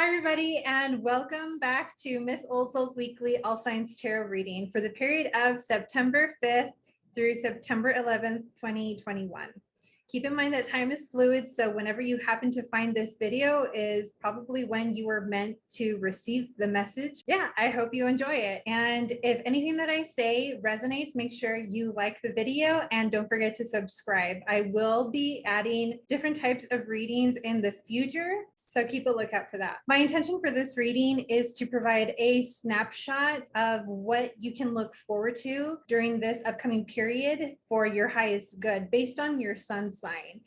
Hi, everybody, and welcome back to Miss Old Soul's weekly All Signs Tarot reading for the period of September 5th through September 11th, 2021. Keep in mind that time is fluid, so whenever you happen to find this video is probably when you were meant to receive the message. Yeah, I hope you enjoy it. And if anything that I say resonates, make sure you like the video and don't forget to subscribe. I will be adding different types of readings in the future, so keep a lookout for that. My intention for this reading is to provide a snapshot of what you can look forward to during this upcoming period for your highest good based on your sun sign.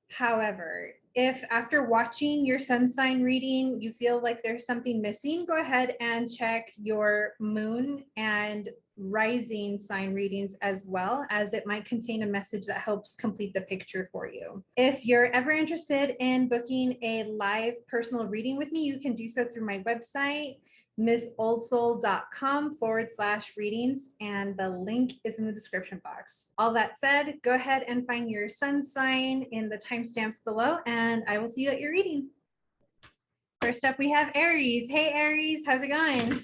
However, if after watching your sun sign reading, you feel like there's something missing, go ahead and check your moon and rising sign readings as well, as it might contain a message that helps complete the picture for you. If you're ever interested in booking a live personal reading with me, you can do so through my website, MissOldSoul.com/readings, and the link is in the description box. All that said, go ahead and find your sun sign in the timestamps below, and I will see you at your reading. First up, we have Aries. Hey, Aries, how's it going?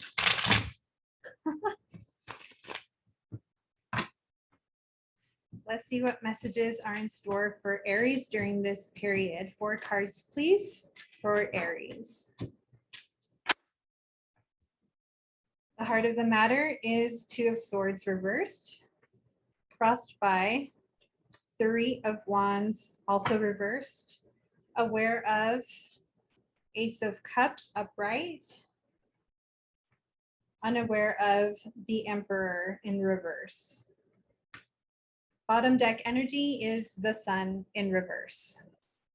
Let's see what messages are in store for Aries during this period. 4 cards, please, for Aries. The heart of the matter is 2 of Swords reversed, crossed by 3 of Wands, also reversed, aware of Ace of Cups upright, unaware of the Emperor in reverse. Bottom deck energy is the Sun in reverse.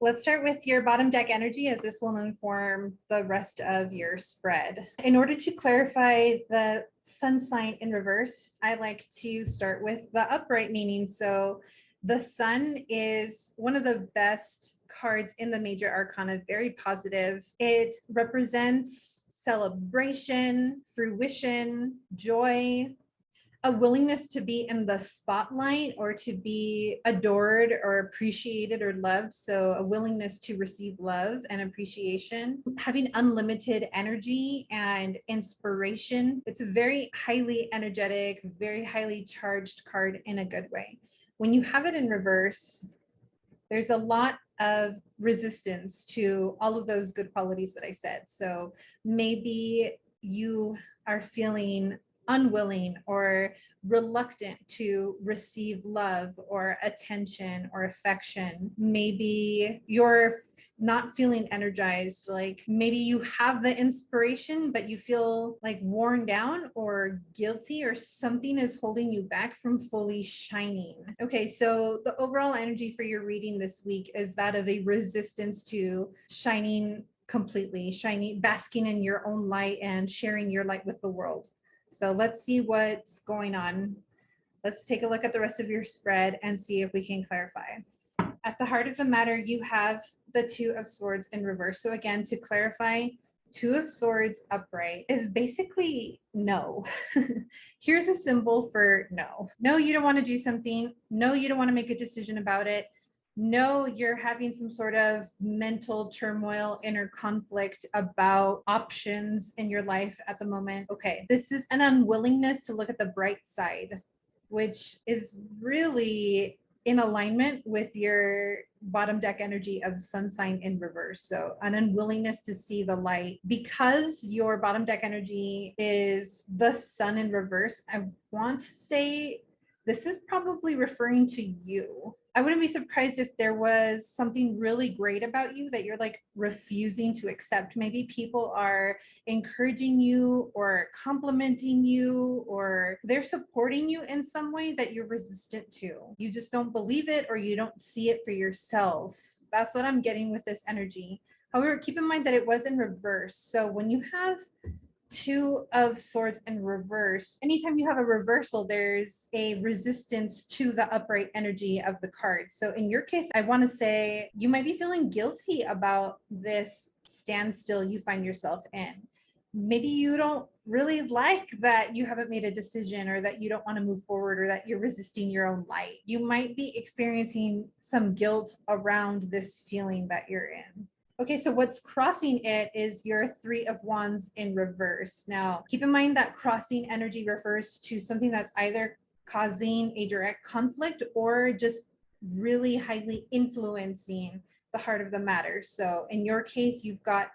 Let's start with your bottom deck energy, as this will inform the rest of your spread. In order to clarify the sun sign in reverse, I like to start with the upright meaning. So the Sun is one of the best cards in the major arcana, very positive. It represents celebration, fruition, joy, a willingness to be in the spotlight or to be adored or appreciated or loved. So a willingness to receive love and appreciation, having unlimited energy and inspiration. It's a very highly energetic, very highly charged card in a good way. When you have it in reverse, there's a lot of resistance to all of those good qualities that I said. So maybe you are feeling unwilling or reluctant to receive love or attention or affection. Maybe you're not feeling energized, like maybe you have the inspiration, but you feel like worn down or guilty, or something is holding you back from fully shining. Okay, so the overall energy for your reading this week is that of a resistance to shining completely, shining, basking in your own light and sharing your light with the world. So let's see what's going on. Let's take a look at the rest of your spread and see if we can clarify. At the heart of the matter, you have the 2 of Swords in reverse. So again, to clarify, 2 of Swords upright is basically no. Here's a symbol for no. No, you don't want to do something. No, you don't want to make a decision about it. No, you're having some sort of mental turmoil, inner conflict about options in your life at the moment. Okay, this is an unwillingness to look at the bright side, which is really in alignment with your bottom deck energy of sun sign in reverse. So an unwillingness to see the light. Because your bottom deck energy is the Sun in reverse, I want to say this is probably referring to you. I wouldn't be surprised if there was something really great about you that you're like refusing to accept. Maybe people are encouraging you or complimenting you, or they're supporting you in some way that you're resistant to. You just don't believe it, or you don't see it for yourself. That's what I'm getting with this energy. However, keep in mind that it was in reverse. So when you have 2 of Swords in reverse, anytime you have a reversal, there's a resistance to the upright energy of the card. So in your case, I want to say you might be feeling guilty about this standstill you find yourself in. Maybe you don't really like that you haven't made a decision, or that you don't want to move forward, or that you're resisting your own light. You might be experiencing some guilt around this feeling that you're in. Okay, so what's crossing it is your Three of Wands in reverse. Now, keep in mind that crossing energy refers to something that's either causing a direct conflict or just really highly influencing the heart of the matter. So in your case, you've got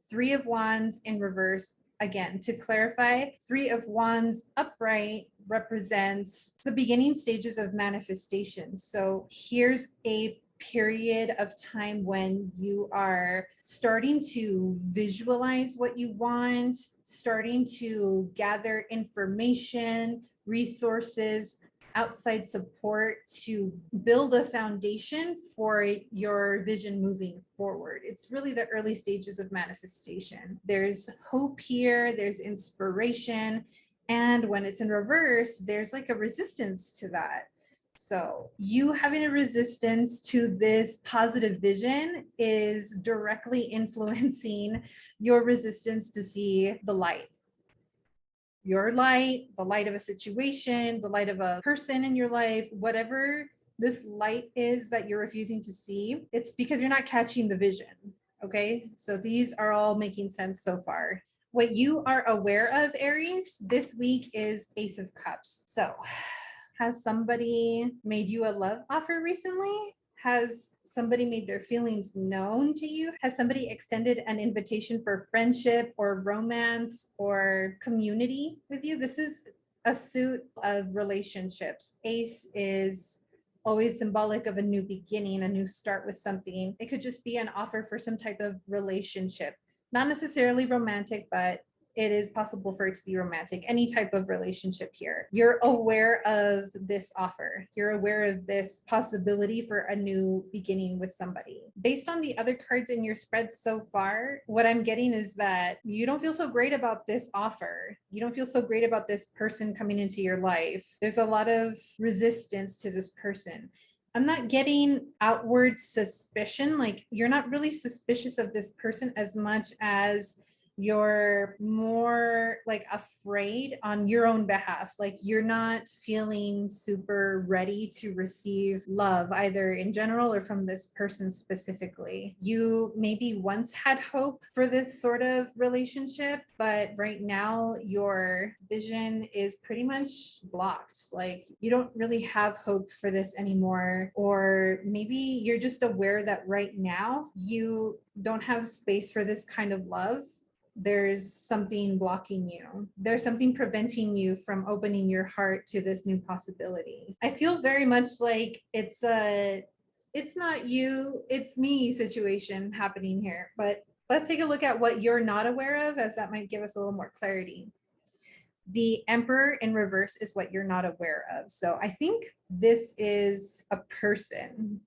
Three of Wands in reverse. Again, to clarify, Three of Wands upright represents the beginning stages of manifestation. So here's a period of time when you are starting to visualize what you want, starting to gather information, resources, outside support to build a foundation for your vision moving forward. It's really the early stages of manifestation. There's hope here, there's inspiration, and when it's in reverse, there's like a resistance to that. So you having a resistance to this positive vision is directly influencing your resistance to see the light. Your light, the light of a situation, the light of a person in your life, whatever this light is that you're refusing to see, it's because you're not catching the vision. Okay, so these are all making sense so far. What you are aware of, Aries, this week is Ace of Cups. So has somebody made you a love offer recently? Has somebody made their feelings known to you? Has somebody extended an invitation for friendship or romance or community with you? This is a suit of relationships. Ace is always symbolic of a new beginning, a new start with something. It could just be an offer for some type of relationship, not necessarily romantic, but it is possible for it to be romantic, any type of relationship here. You're aware of this offer. You're aware of this possibility for a new beginning with somebody. Based on the other cards in your spread so far, what I'm getting is that you don't feel so great about this offer. You don't feel so great about this person coming into your life. There's a lot of resistance to this person. I'm not getting outward suspicion. Like you're not really suspicious of this person as much as you're more like afraid on your own behalf. Like you're not feeling super ready to receive love, either in general or from this person specifically. You maybe once had hope for this sort of relationship, but right now your vision is pretty much blocked. Like you don't really have hope for this anymore. Or maybe you're just aware that right now you don't have space for this kind of love. There's something blocking you. There's something preventing you from opening your heart to this new possibility. I feel very much like it's not you, it's me situation happening here. But let's take a look at what you're not aware of, as that might give us a little more clarity. The Emperor in reverse is what you're not aware of. So I think this is a person.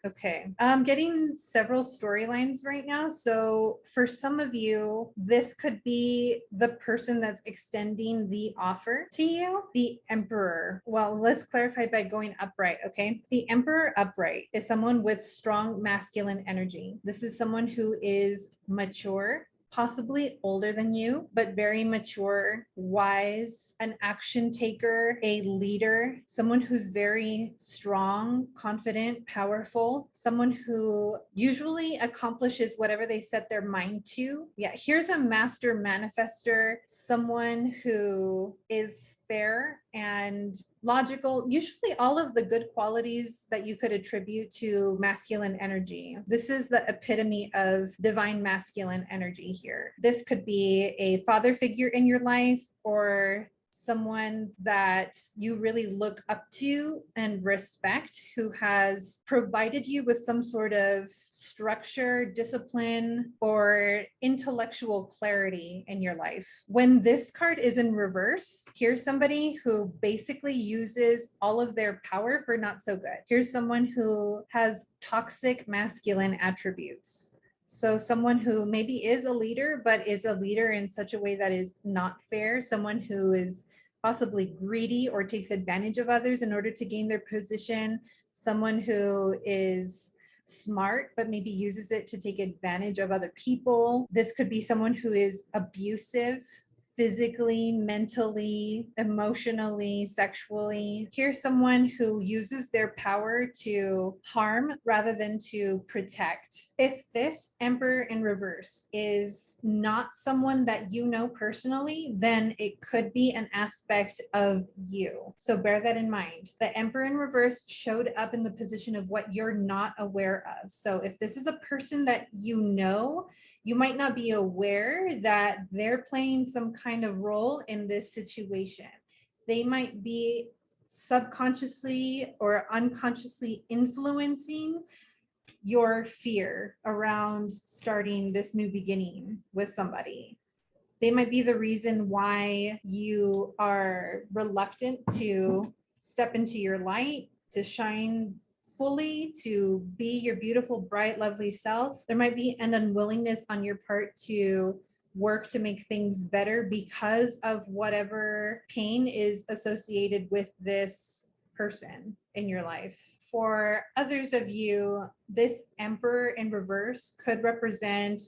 Okay, I'm getting several storylines right now. So for some of you, this could be the person that's extending the offer to you, the Emperor. Well, let's clarify by going upright, okay? The Emperor upright is someone with strong masculine energy. This is someone who is mature, possibly older than you, but very mature, wise, an action taker, a leader, someone who's very strong, confident, powerful, someone who usually accomplishes whatever they set their mind to. Yeah, here's a master manifester, someone who is fair and logical, usually all of the good qualities that you could attribute to masculine energy. This is the epitome of divine masculine energy here. This could be a father figure in your life or someone that you really look up to and respect, who has provided you with some sort of structure, discipline, or intellectual clarity in your life. When this card is in reverse, here's somebody who basically uses all of their power for not so good. Here's someone who has toxic masculine attributes. So someone who maybe is a leader, but is a leader in such a way that is not fair, someone who is possibly greedy or takes advantage of others in order to gain their position, someone who is smart, but maybe uses it to take advantage of other people. This could be someone who is abusive physically, mentally, emotionally, sexually. Here's someone who uses their power to harm rather than to protect. If this Emperor in reverse is not someone that you know personally, then it could be an aspect of you. So bear that in mind. The Emperor in reverse showed up in the position of what you're not aware of. So if this is a person that you know, you might not be aware that they're playing some kind of role in this situation. They might be subconsciously or unconsciously influencing your fear around starting this new beginning with somebody. They might be the reason why you are reluctant to step into your light, to shine fully, to be your beautiful, bright, lovely self. There might be an unwillingness on your part to work to make things better because of whatever pain is associated with this person in your life. For others of you, this Emperor in reverse could represent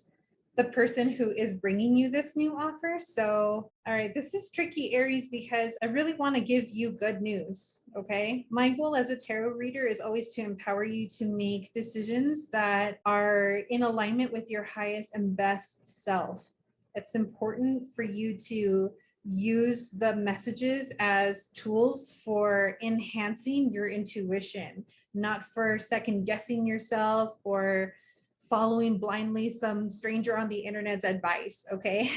the person who is bringing you this new offer. So, all right, this is tricky, Aries, because I really want to give you good news, okay? My goal as a tarot reader is always to empower you to make decisions that are in alignment with your highest and best self. It's important for you to use the messages as tools for enhancing your intuition, not for second guessing yourself or following blindly some stranger on the internet's advice, okay?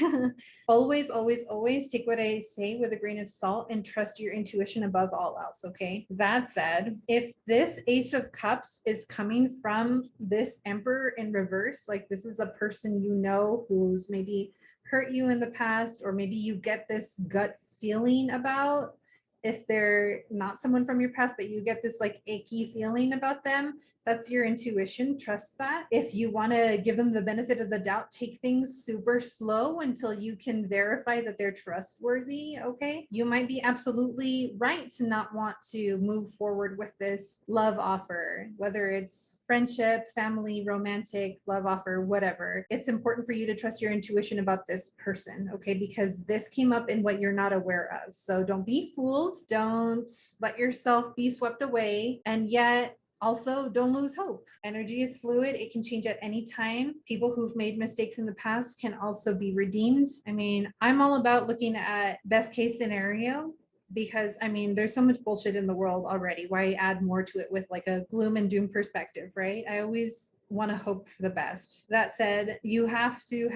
Always, always, always take what I say with a grain of salt and trust your intuition above all else, okay? That said, if this Ace of Cups is coming from this Emperor in reverse, like this is a person you know who's maybe hurt you in the past, or maybe you get this gut feeling about, if they're not someone from your past, but you get this like achy feeling about them, that's your intuition. Trust that. If you want to give them the benefit of the doubt, take things super slow until you can verify that they're trustworthy. Okay. You might be absolutely right to not want to move forward with this love offer, whether it's friendship, family, romantic, love offer, whatever. It's important for you to trust your intuition about this person. Okay. Because this came up in what you're not aware of. So don't be fooled. Don't let yourself be swept away, and yet also don't lose hope. Energy is fluid. It can change at any time. People who've made mistakes in the past can also be redeemed. I mean, I'm all about looking at best case scenario, because I mean, there's so much bullshit in the world already. Why add more to it with like a gloom and doom perspective, right? I always want to hope for the best. That said, you have to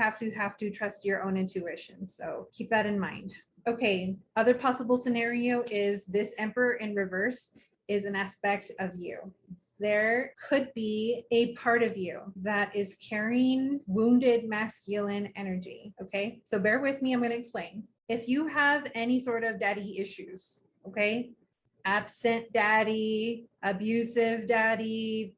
trust your own intuition. So keep that in mind. Okay, other possible scenario is this Emperor in reverse is an aspect of you. There could be a part of you that is carrying wounded masculine energy. Okay, so bear with me, I'm going to explain. If you have any sort of daddy issues, okay, absent daddy, abusive daddy,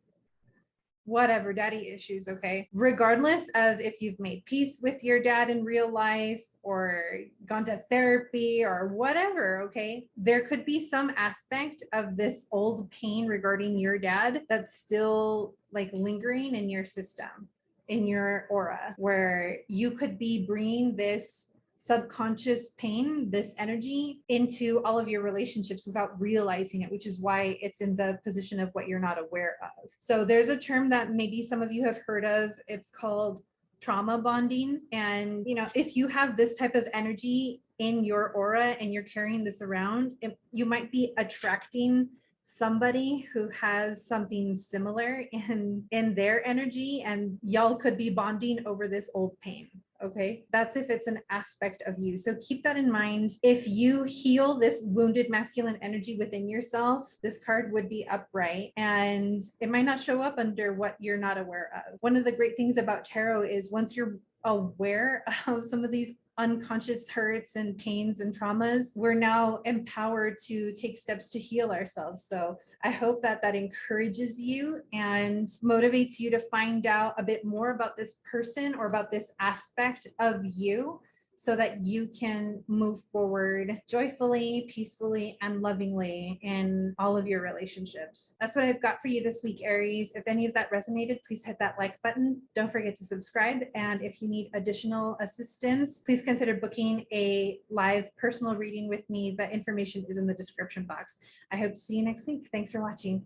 whatever, daddy issues, okay, regardless of if you've made peace with your dad in real life or gone to therapy or whatever, okay, there could be some aspect of this old pain regarding your dad that's still like lingering in your system, in your aura, where you could be bringing this subconscious pain, this energy into all of your relationships without realizing it, which is why it's in the position of what you're not aware of. So there's a term that maybe some of you have heard of. It's called trauma bonding. And, you know, if you have this type of energy in your aura and you're carrying this around, you might be attracting somebody who has something similar in their energy, and y'all could be bonding over this old pain. Okay, that's if it's an aspect of you. So keep that in mind. If you heal this wounded masculine energy within yourself, this card would be upright, and it might not show up under what you're not aware of. One of the great things about tarot is once you're aware of some of these unconscious hurts and pains and traumas, we're now empowered to take steps to heal ourselves. So I hope that that encourages you and motivates you to find out a bit more about this person or about this aspect of you, so that you can move forward joyfully, peacefully, and lovingly in all of your relationships. That's what I've got for you this week, Aries. If any of that resonated, please hit that like button. Don't forget to subscribe. And if you need additional assistance, please consider booking a live personal reading with me. The information is in the description box. I hope to see you next week. Thanks for watching.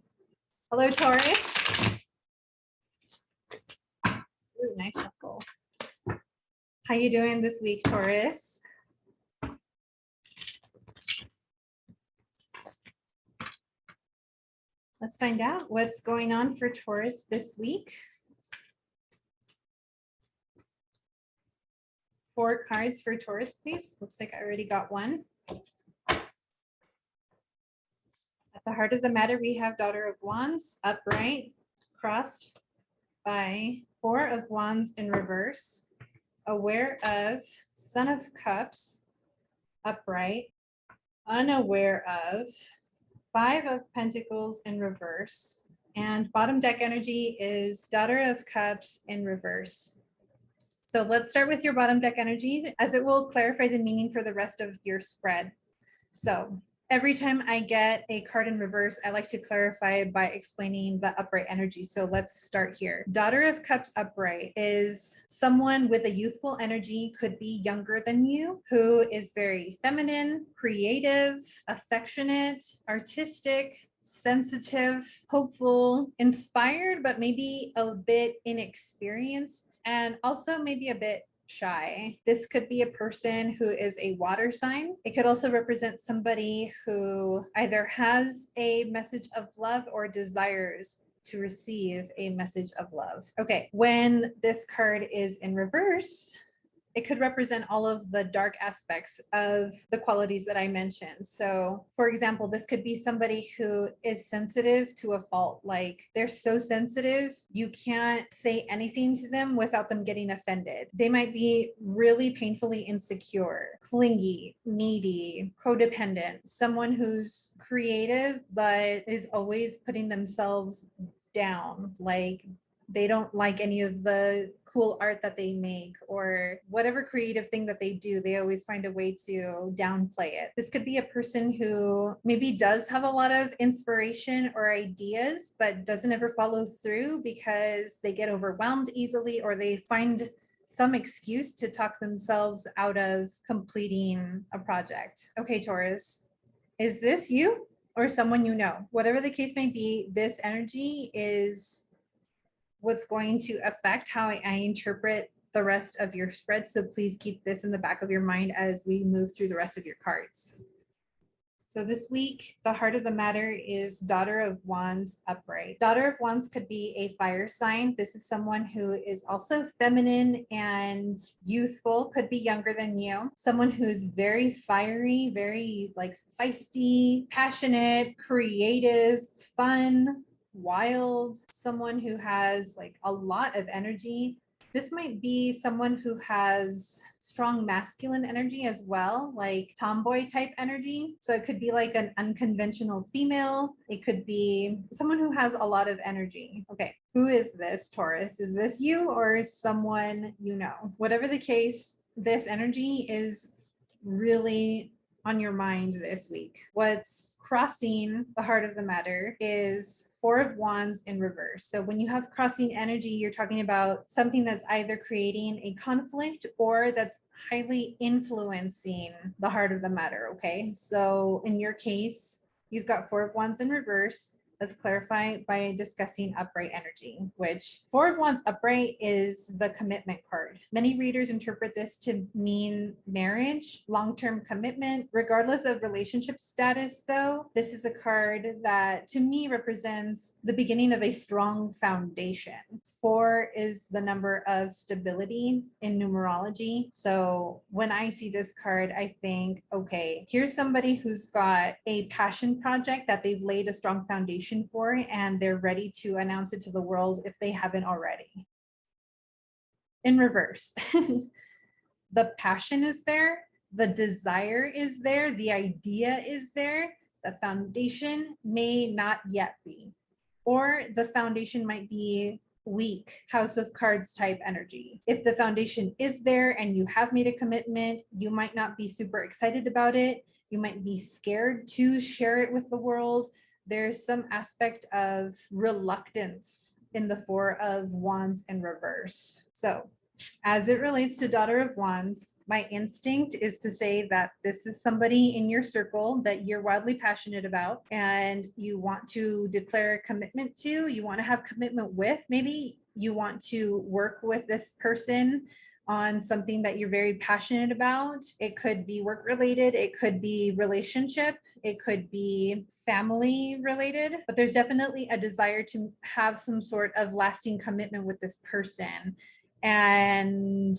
Hello, Taurus. Ooh, nice shuffle. How you doing this week, Taurus? Let's find out what's going on for Taurus this week. 4 cards for Taurus, please. Looks like I already got one. At the heart of the matter, we have Daughter of Wands, upright, crossed by 4 of Wands in reverse, aware of Son of Cups, upright, unaware of 5 of Pentacles in reverse, and bottom deck energy is Daughter of Cups in reverse. So let's start with your bottom deck energy, as it will clarify the meaning for the rest of your spread. So every time I get a card in reverse, I like to clarify by explaining the upright energy. So let's start here. Daughter of Cups upright is someone with a youthful energy, could be younger than you, who is very feminine, creative, affectionate, artistic, sensitive, hopeful, inspired, but maybe a bit inexperienced, and also maybe a bit shy. This could be a person who is a water sign. It could also represent somebody who either has a message of love or desires to receive a message of love. Okay, when this card is in reverse, it could represent all of the dark aspects of the qualities that I mentioned. So, for example, this could be somebody who is sensitive to a fault. Like, they're so sensitive, you can't say anything to them without them getting offended. They might be really painfully insecure, clingy, needy, codependent, someone who's creative but is always putting themselves down. Like, they don't like any of the cool art that they make or whatever creative thing that they do, they always find a way to downplay it. This could be a person who maybe does have a lot of inspiration or ideas, but doesn't ever follow through because they get overwhelmed easily, or they find some excuse to talk themselves out of completing a project. Okay, Taurus, is this you or someone you know? Whatever the case may be, this energy is what's going to affect how I interpret the rest of your spread. So please keep this in the back of your mind as we move through the rest of your cards. So this week, the heart of the matter is Daughter of Wands upright. Daughter of Wands could be a fire sign. This is someone who is also feminine and youthful, could be younger than you. Someone who's very fiery, very like feisty, passionate, creative, fun, wild, someone who has like a lot of energy. This might be someone who has strong masculine energy as well, like tomboy type energy. So it could be like an unconventional female. It could be someone who has a lot of energy. Okay, who is this, Taurus? Is this you or someone you know? Whatever the case, this energy is really on your mind this week. What's crossing the heart of the matter is 4 of Wands in reverse. So when you have crossing energy, you're talking about something that's either creating a conflict or that's highly influencing the heart of the matter. Okay, so in your case, you've got 4 of Wands in reverse. Let's clarify by discussing upright energy, which 4 of Wands upright is the commitment card. Many readers interpret this to mean marriage, long-term commitment. Regardless of relationship status, though, this is a card that to me represents the beginning of a strong foundation. 4 is the number of stability in numerology. So when I see this card, I think, okay, here's somebody who's got a passion project that they've laid a strong foundation for, and they're ready to announce it to the world if they haven't already. In reverse, the passion is there, the desire is there, the idea is there, the foundation may not yet be, or the foundation might be weak House of Cards type energy. If the foundation is there and you have made a commitment, you might not be super excited about it. You might be scared to share it with the world. There's some aspect of reluctance in the Four of Wands in reverse. So as it relates to Daughter of Wands, my instinct is to say that this is somebody in your circle that you're wildly passionate about and you want to declare a commitment to, you want to have commitment with. Maybe you want to work with this person on something that you're very passionate about. It could be work related, it could be relationship, it could be family related, but there's definitely a desire to have some sort of lasting commitment with this person. And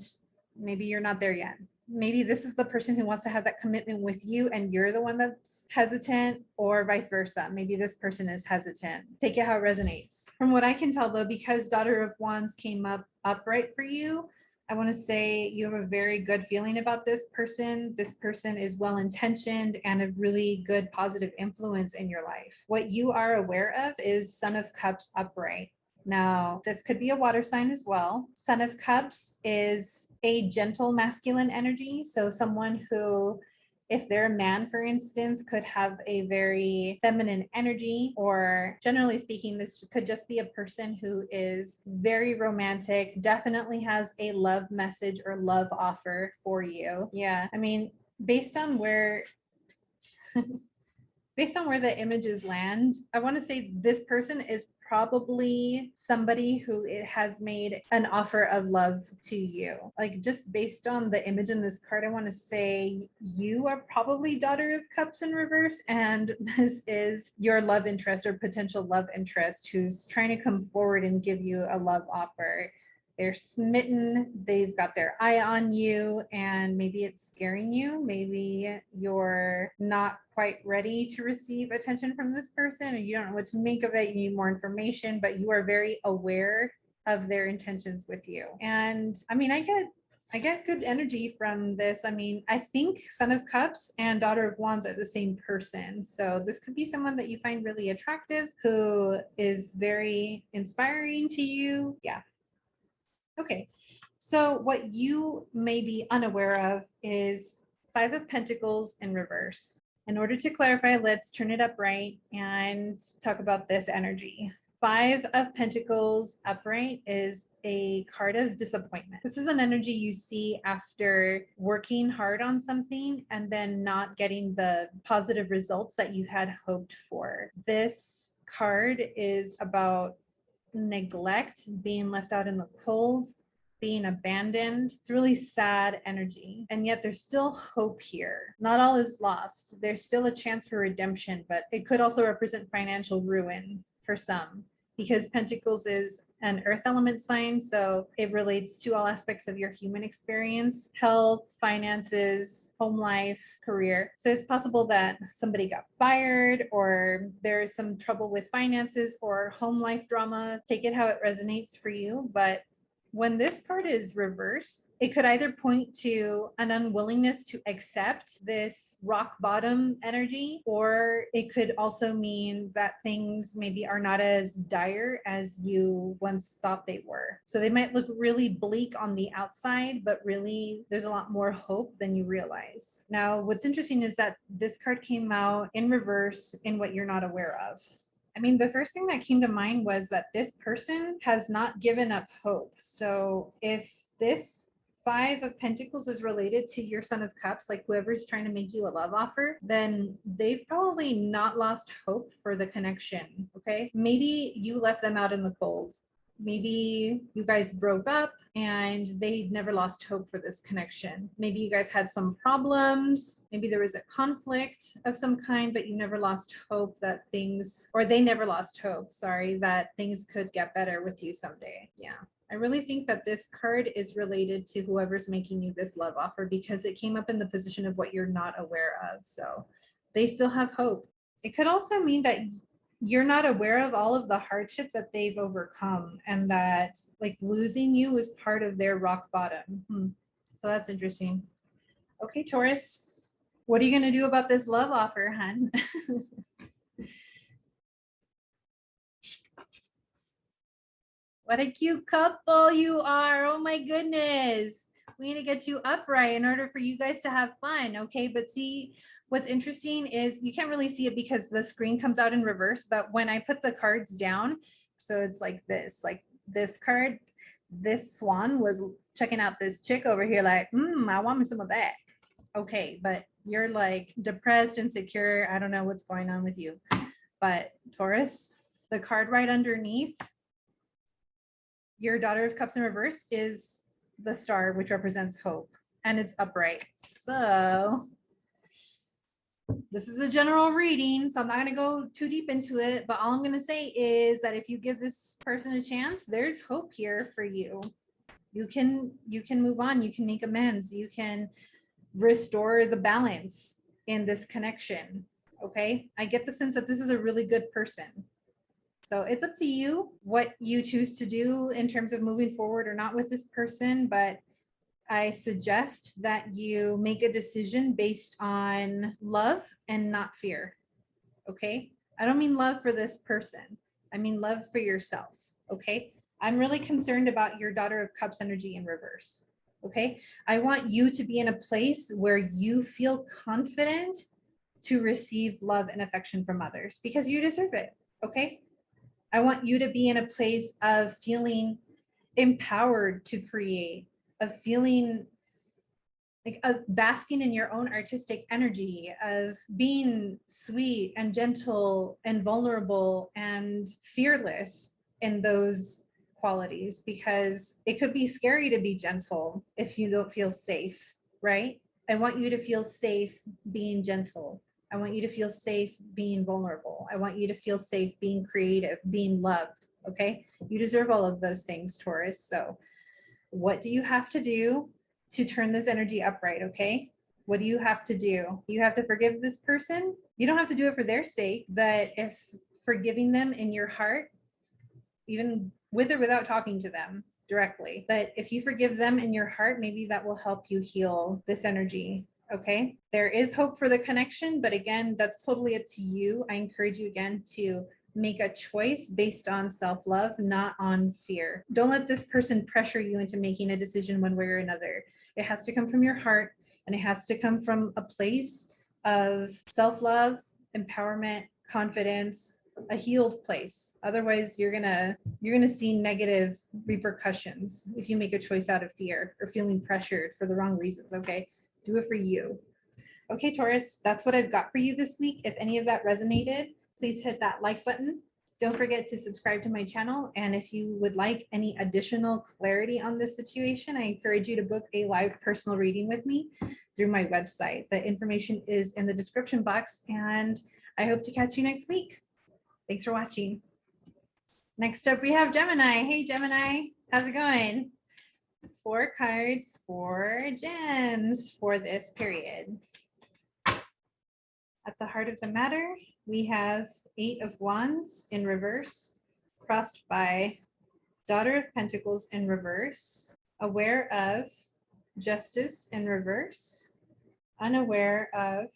maybe you're not there yet. Maybe this is the person who wants to have that commitment with you and you're the one that's hesitant, or vice versa. Maybe this person is hesitant. Take it how it resonates. From what I can tell though, because Daughter of Wands came up upright for you, I want to say you have a very good feeling about this person. This person is well-intentioned and a really good positive influence in your life. What you are aware of is Son of Cups upright. Now, this could be a water sign as well. Son of Cups is a gentle masculine energy. So someone who, if they're a man, for instance, could have a very feminine energy, or generally speaking, this could just be a person who is very romantic, definitely has a love message or love offer for you. Yeah, I mean, based on where the images land, I want to say this person is probably somebody who has made an offer of love to you. Like, just based on the image in this card, I want to say you are probably Daughter of Cups in reverse, and this is your love interest or potential love interest who's trying to come forward and give you a love offer. They're smitten, they've got their eye on you, and maybe it's scaring you. Maybe you're not quite ready to receive attention from this person, or you don't know what to make of it. You need more information, but you are very aware of their intentions with you. And I mean, I get good energy from this. I mean, I think Son of Cups and Daughter of Wands are the same person. So this could be someone that you find really attractive, who is very inspiring to you. Yeah. Okay, so what you may be unaware of is Five of Pentacles in reverse. In order to clarify, let's turn it upright and talk about this energy. Five of Pentacles upright is a card of disappointment. This is an energy you see after working hard on something and then not getting the positive results that you had hoped for. This card is about neglect, being left out in the cold, being abandoned. It's really sad energy. And yet there's still hope here. Not all is lost. There's still a chance for redemption, but it could also represent financial ruin for some, because Pentacles is an earth element sign, so it relates to all aspects of your human experience: health, finances, home life, career. So it's possible that somebody got fired, or there's some trouble with finances or home life drama. Take it how it resonates for you. But when this card is reversed, it could either point to an unwillingness to accept this rock bottom energy, or it could also mean that things maybe are not as dire as you once thought they were. So they might look really bleak on the outside, but really there's a lot more hope than you realize. Now, what's interesting is that this card came out in reverse in what you're not aware of. I mean, the first thing that came to mind was that this person has not given up hope. So if this Five of Pentacles is related to your Son of Cups, like whoever's trying to make you a love offer, then they've probably not lost hope for the connection. Okay. Maybe you left them out in the cold. Maybe you guys broke up and they never lost hope for this connection. Maybe you guys had some problems. Maybe there was a conflict of some kind, but you never lost hope that things, or they never lost hope, sorry, that things could get better with you someday. Yeah. I really think that this card is related to whoever's making you this love offer, because it came up in the position of what you're not aware of. So they still have hope. It could also mean that you're not aware of all of the hardships that they've overcome, and that like losing you is part of their rock bottom. So that's interesting. Okay, Taurus, what are you going to do about this love offer, hun? What a cute couple you are. Oh my goodness. We need to get you upright in order for you guys to have fun. Okay. But see, what's interesting is you can't really see it because the screen comes out in reverse. But when I put the cards down, so it's like this card, this swan was checking out this chick over here, like, I want me some of that. Okay. But you're like depressed, insecure. I don't know what's going on with you. But Taurus, the card right underneath your Daughter of Cups in reverse is the star, which represents hope, and it's upright. So this is a general reading, so I'm not going to go too deep into it, but all I'm going to say is that if you give this person a chance, there's hope here for you. You can move on, you can make amends, you can restore the balance in this connection. Okay? I get the sense that this is a really good person. So it's up to you what you choose to do in terms of moving forward or not with this person, but I suggest that you make a decision based on love and not fear. Okay? I don't mean love for this person. I mean love for yourself. Okay? I'm really concerned about your Daughter of Cups energy in reverse. Okay? I want you to be in a place where you feel confident to receive love and affection from others because you deserve it. Okay? I want you to be in a place of feeling empowered to create, of feeling like of basking in your own artistic energy, of being sweet and gentle and vulnerable and fearless in those qualities, because it could be scary to be gentle if you don't feel safe, right? I want you to feel safe being gentle. I want you to feel safe being vulnerable. I want you to feel safe being creative, being loved. Okay. You deserve all of those things, Taurus. So, what do you have to do to turn this energy upright? Okay. What do you have to do? You have to forgive this person. You don't have to do it for their sake, but if forgiving them in your heart, even with or without talking to them directly, but if you forgive them in your heart, maybe that will help you heal this energy. Okay. There is hope for the connection, but again, that's totally up to you. I encourage you again to make a choice based on self-love, not on fear. Don't let this person pressure you into making a decision one way or another. It has to come from your heart, and it has to come from a place of self-love, empowerment, confidence, a healed place. Otherwise, you're gonna see negative repercussions if you make a choice out of fear or feeling pressured for the wrong reasons. Okay. Do it for you. Okay, Taurus, that's what I've got for you this week. If any of that resonated, please hit that like button. Don't forget to subscribe to my channel. And if you would like any additional clarity on this situation, I encourage you to book a live personal reading with me through my website. The information is in the description box, and I hope to catch you next week. Thanks for watching. Next up, we have Gemini. Hey, Gemini, how's it going? 4 cards, 4 gems for this period. At the heart of the matter, we have 8 of Wands in reverse, crossed by Daughter of Pentacles in reverse, aware of Justice in reverse, unaware of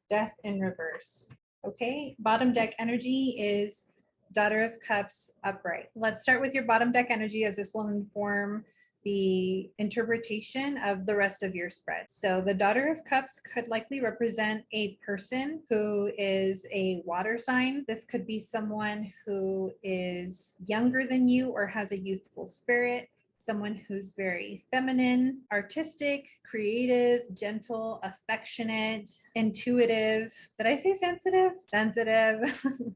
Death in reverse. Okay, bottom deck energy is Daughter of Cups upright. Let's start with your bottom deck energy, as this will inform the interpretation of the rest of your spread. So the Daughter of Cups could likely represent a person who is a water sign. This could be someone who is younger than you or has a youthful spirit, someone who's very feminine, artistic, creative, gentle, affectionate, intuitive. Did I say sensitive? Sensitive.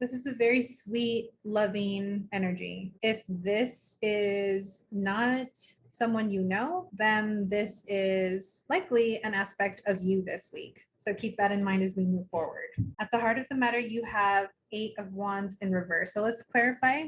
This is a very sweet, loving energy. If this is not someone you know, then this is likely an aspect of you this week. So keep that in mind as we move forward. At the heart of the matter, you have 8 of Wands in reverse. So let's clarify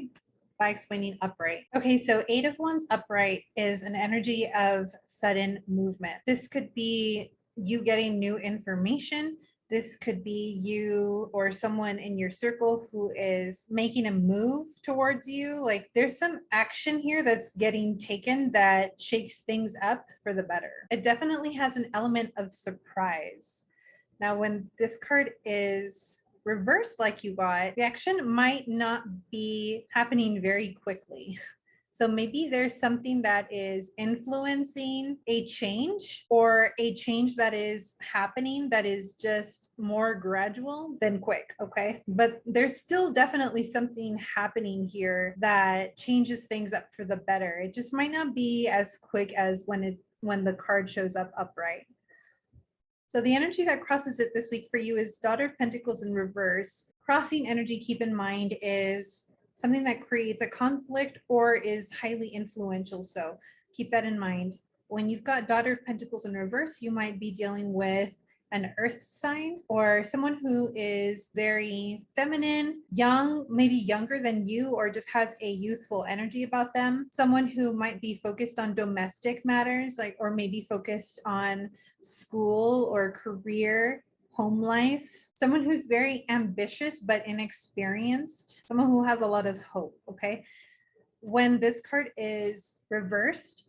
by explaining upright. Okay, so 8 of Wands upright is an energy of sudden movement. This could be you getting new information. This could be you or someone in your circle who is making a move towards you. Like there's some action here that's getting taken that shakes things up for the better. It definitely has an element of surprise. Now, when this card is reversed like you got, the action might not be happening very quickly. So maybe there's something that is influencing a change, or a change that is happening that is just more gradual than quick. Okay. But there's still definitely something happening here that changes things up for the better. It just might not be as quick as when the card shows up upright. So the energy that crosses it this week for you is Daughter of Pentacles in reverse. Crossing energy, keep in mind, is something that creates a conflict or is highly influential. So keep that in mind. When you've got Daughter of Pentacles in reverse, you might be dealing with an earth sign or someone who is very feminine, young, maybe younger than you, or just has a youthful energy about them. Someone who might be focused on domestic matters, like, or maybe focused on school or career, home life. Someone who's very ambitious but inexperienced. Someone who has a lot of hope. Okay. When this card is reversed,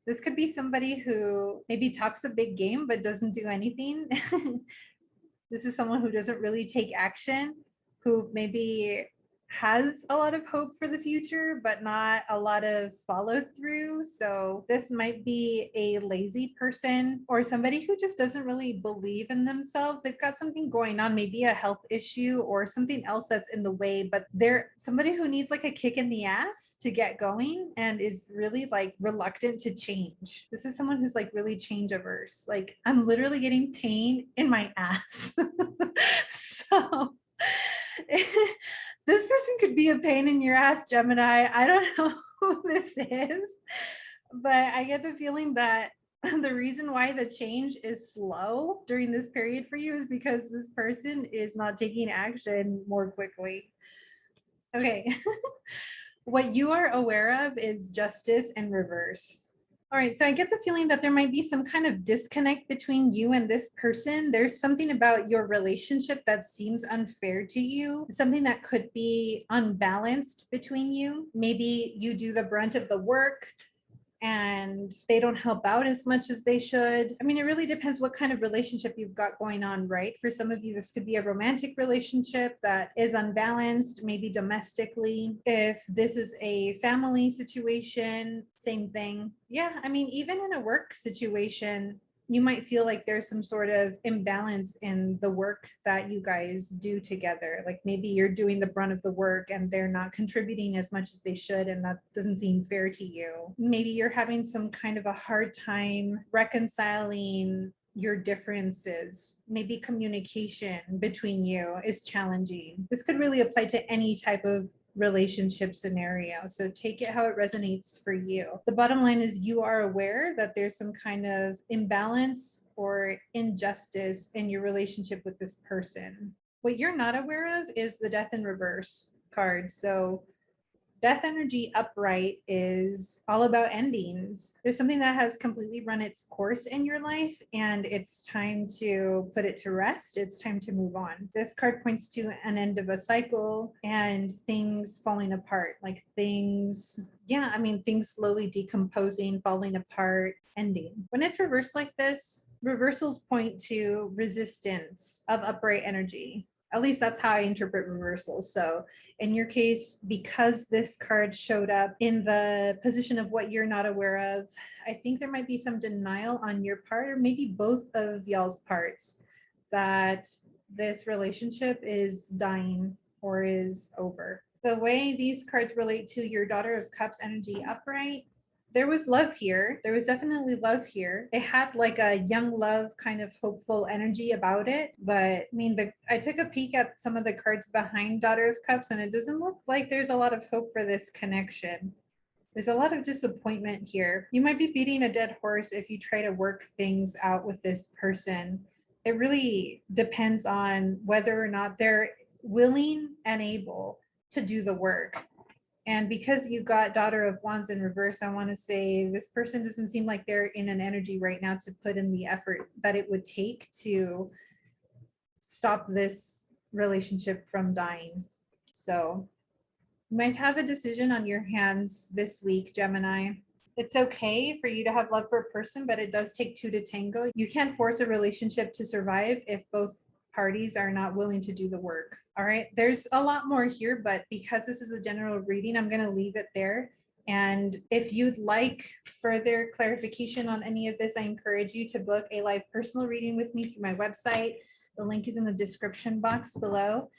this could be somebody who maybe talks a big game but doesn't do anything. This is someone who doesn't really take action, who maybe has a lot of hope for the future, but not a lot of follow through. So this might be a lazy person or somebody who just doesn't really believe in themselves. They've got something going on, maybe a health issue or something else that's in the way, but they're somebody who needs like a kick in the ass to get going and is really like reluctant to change. This is someone who's like really change averse. Like, I'm literally getting pain in my ass. So this person could be a pain in your ass, Gemini. I don't know who this is, but I get the feeling that the reason why the change is slow during this period for you is because this person is not taking action more quickly. Okay. What you are aware of is justice in reverse. All right, so I get the feeling that there might be some kind of disconnect between you and this person. There's something about your relationship that seems unfair to you, something that could be unbalanced between you. Maybe you do the brunt of the work and they don't help out as much as they should. I mean, it really depends what kind of relationship you've got going on, right? For some of you, this could be a romantic relationship that is unbalanced, maybe domestically. If this is a family situation, same thing. Yeah, I mean, even in a work situation, you might feel like there's some sort of imbalance in the work that you guys do together. Like maybe you're doing the brunt of the work and they're not contributing as much as they should, and that doesn't seem fair to you. Maybe you're having some kind of a hard time reconciling your differences. Maybe communication between you is challenging. This could really apply to any type of relationship scenario. So take it how it resonates for you. The bottom line is you are aware that there's some kind of imbalance or injustice in your relationship with this person. What you're not aware of is the death in reverse card. So death energy upright is all about endings. There's something that has completely run its course in your life and it's time to put it to rest. It's time to move on. This card points to an end of a cycle and things falling apart, like things, yeah, I mean, things slowly decomposing, falling apart, ending. When it's reversed like this, reversals point to resistance of upright energy. At least that's how I interpret reversals. So in your case, because this card showed up in the position of what you're not aware of, I think there might be some denial on your part, or maybe both of y'all's parts, that this relationship is dying or is over. The way these cards relate to your Daughter of Cups energy upright, there was love here. There was definitely love here. It had like a young love kind of hopeful energy about it. But I mean, I took a peek at some of the cards behind Daughter of Cups and it doesn't look like there's a lot of hope for this connection. There's a lot of disappointment here. You might be beating a dead horse if you try to work things out with this person. It really depends on whether or not they're willing and able to do the work. And because you got Daughter of Wands in reverse, I want to say this person doesn't seem like they're in an energy right now to put in the effort that it would take to stop this relationship from dying. So you might have a decision on your hands this week, Gemini. It's okay for you to have love for a person, but it does take two to tango. You can't force a relationship to survive if both parties are not willing to do the work. All right. There's a lot more here, but because this is a general reading, I'm going to leave it there. And if you'd like further clarification on any of this, I encourage you to book a live personal reading with me through my website. The link is in the description box below.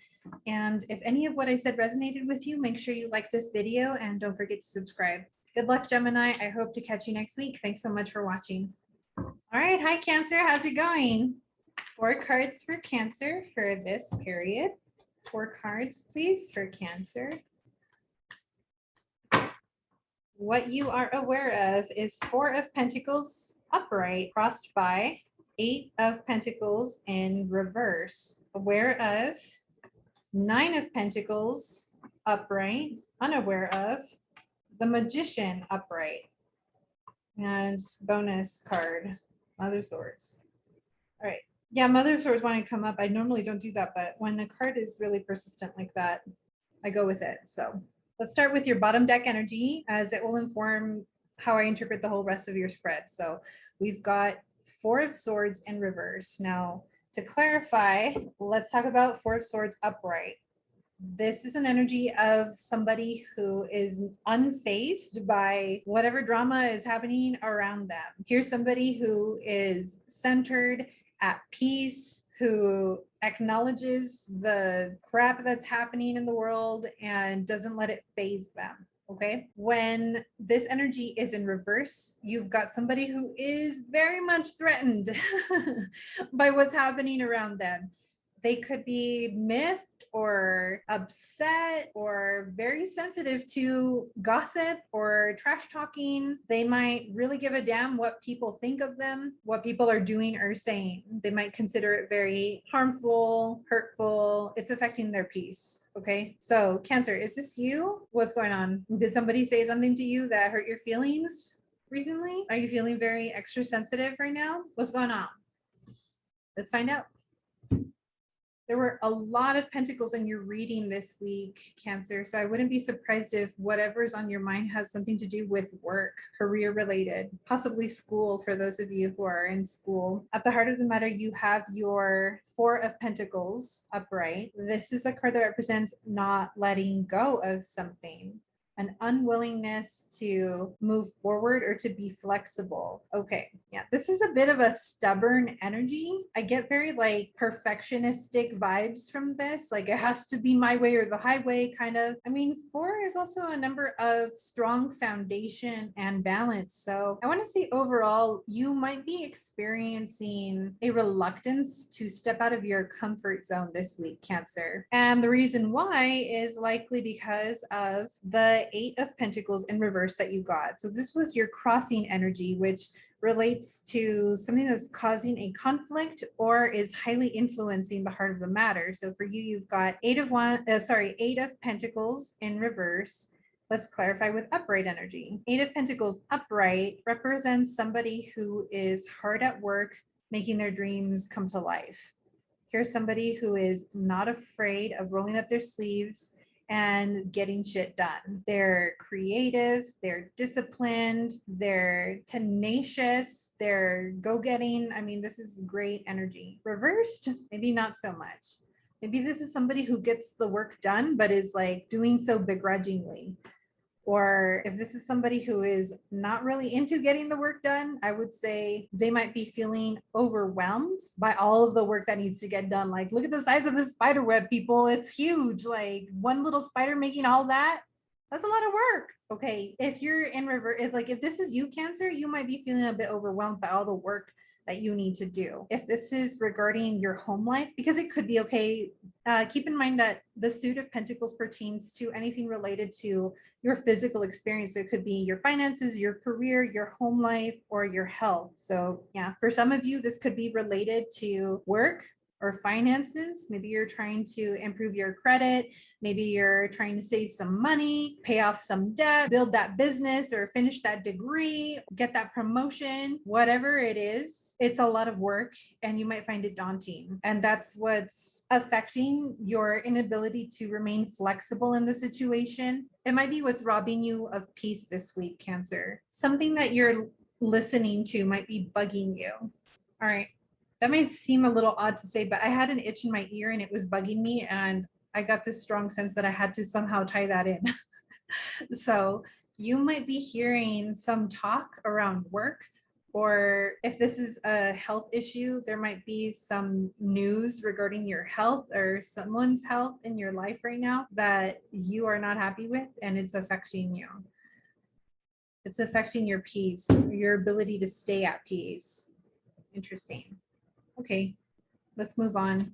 And if any of what I said resonated with you, make sure you like this video and don't forget to subscribe. Good luck, Gemini. I hope to catch you next week. Thanks so much for watching. All right. Hi, Cancer. How's it going? 4 cards for Cancer for this period. 4 cards, please, for Cancer. What you are aware of is 4 of Pentacles upright, crossed by 8 of Pentacles in reverse. Aware of 9 of Pentacles upright, unaware of the Magician upright. And bonus card, Mother Swords. All right. Yeah, Mother Swords want to come up. I normally don't do that, but when a card is really persistent like that, I go with it. So let's start with your bottom deck energy, as it will inform how I interpret the whole rest of your spread. So we've got 4 of Swords in reverse. Now, to clarify, let's talk about 4 of Swords upright. This is an energy of somebody who is unfazed by whatever drama is happening around them. Here's somebody who is centered, at peace, who acknowledges the crap that's happening in the world and doesn't let it faze them. Okay. When this energy is in reverse, you've got somebody who is very much threatened by what's happening around them. They could be miffed or upset or very sensitive to gossip or trash talking. They might really give a damn what people think of them, what people are doing or saying. They might consider it very harmful, hurtful. It's affecting their peace. Okay. So Cancer, is this you? What's going on? Did somebody say something to you that hurt your feelings recently? Are you feeling very extra sensitive right now? What's going on? Let's find out. There were a lot of pentacles in your reading this week, Cancer. So I wouldn't be surprised if whatever's on your mind has something to do with work, career related, possibly school for those of you who are in school. At the heart of the matter, you have your 4 of Pentacles upright. This is a card that represents not letting go of something, an unwillingness to move forward or to be flexible. Okay, yeah, this is a bit of a stubborn energy. I get very like perfectionistic vibes from this. Like it has to be my way or the highway kind of. I mean, 4 is also a number of strong foundation and balance. So I want to say overall, you might be experiencing a reluctance to step out of your comfort zone this week, Cancer. And the reason why is likely because of the 8 of Pentacles in reverse that you got. So this was your crossing energy, which relates to something that's causing a conflict or is highly influencing the heart of the matter. So for you, you've got 8 of Pentacles in reverse. Let's clarify with upright energy. 8 of Pentacles upright represents somebody who is hard at work, making their dreams come to life. Here's somebody who is not afraid of rolling up their sleeves and getting shit done. They're creative, they're disciplined, they're tenacious, they're go-getting. I mean, this is great energy. Reversed, maybe not so much. Maybe this is somebody who gets the work done, but is like doing so begrudgingly. Or if this is somebody who is not really into getting the work done, I would say they might be feeling overwhelmed by all of the work that needs to get done. Like, look at the size of this spider web, people. It's huge. Like one little spider making all that, that's a lot of work. Okay. If you're in reverse, if this is you, Cancer, you might be feeling a bit overwhelmed by all the work that you need to do. If this is regarding your home life, because it could be okay, keep in mind that the suit of Pentacles pertains to anything related to your physical experience. So it could be your finances, your career, your home life, or your health. So yeah, for some of you, this could be related to work or finances. Maybe you're trying to improve your credit. Maybe you're trying to save some money, pay off some debt, build that business or finish that degree, get that promotion, whatever it is. It's a lot of work and you might find it daunting. And that's what's affecting your inability to remain flexible in the situation. It might be what's robbing you of peace this week, Cancer. Something that you're listening to might be bugging you. All right. That may seem a little odd to say, but I had an itch in my ear and it was bugging me. And I got this strong sense that I had to somehow tie that in. So you might be hearing some talk around work, or if this is a health issue, there might be some news regarding your health or someone's health in your life right now that you are not happy with, and it's affecting you. It's affecting your peace, your ability to stay at peace. Interesting. Okay, let's move on.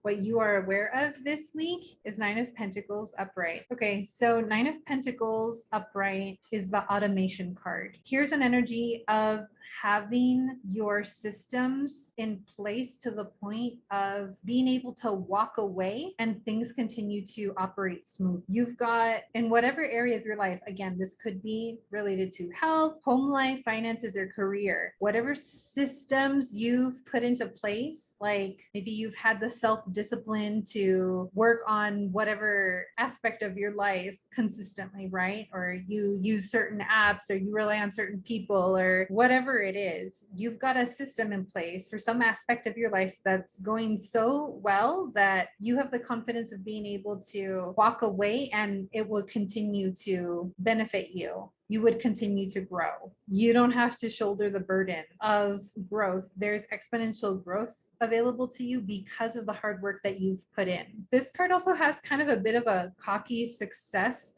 What you are aware of this week is Nine of Pentacles upright. Okay, so Nine of Pentacles upright is the automation card. Here's an energy of having your systems in place to the point of being able to walk away and things continue to operate smooth. You've got, in whatever area of your life, again, this could be related to health, home life, finances, or career, whatever systems you've put into place, like maybe you've had the self-discipline to work on whatever aspect of your life consistently, right? Or you use certain apps, or you rely on certain people, or whatever it is, you've got a system in place for some aspect of your life that's going so well that you have the confidence of being able to walk away and it will continue to benefit you. You would continue to grow. You don't have to shoulder the burden of growth. There's exponential growth available to you because of the hard work that you've put in. This card also has kind of a bit of a cocky success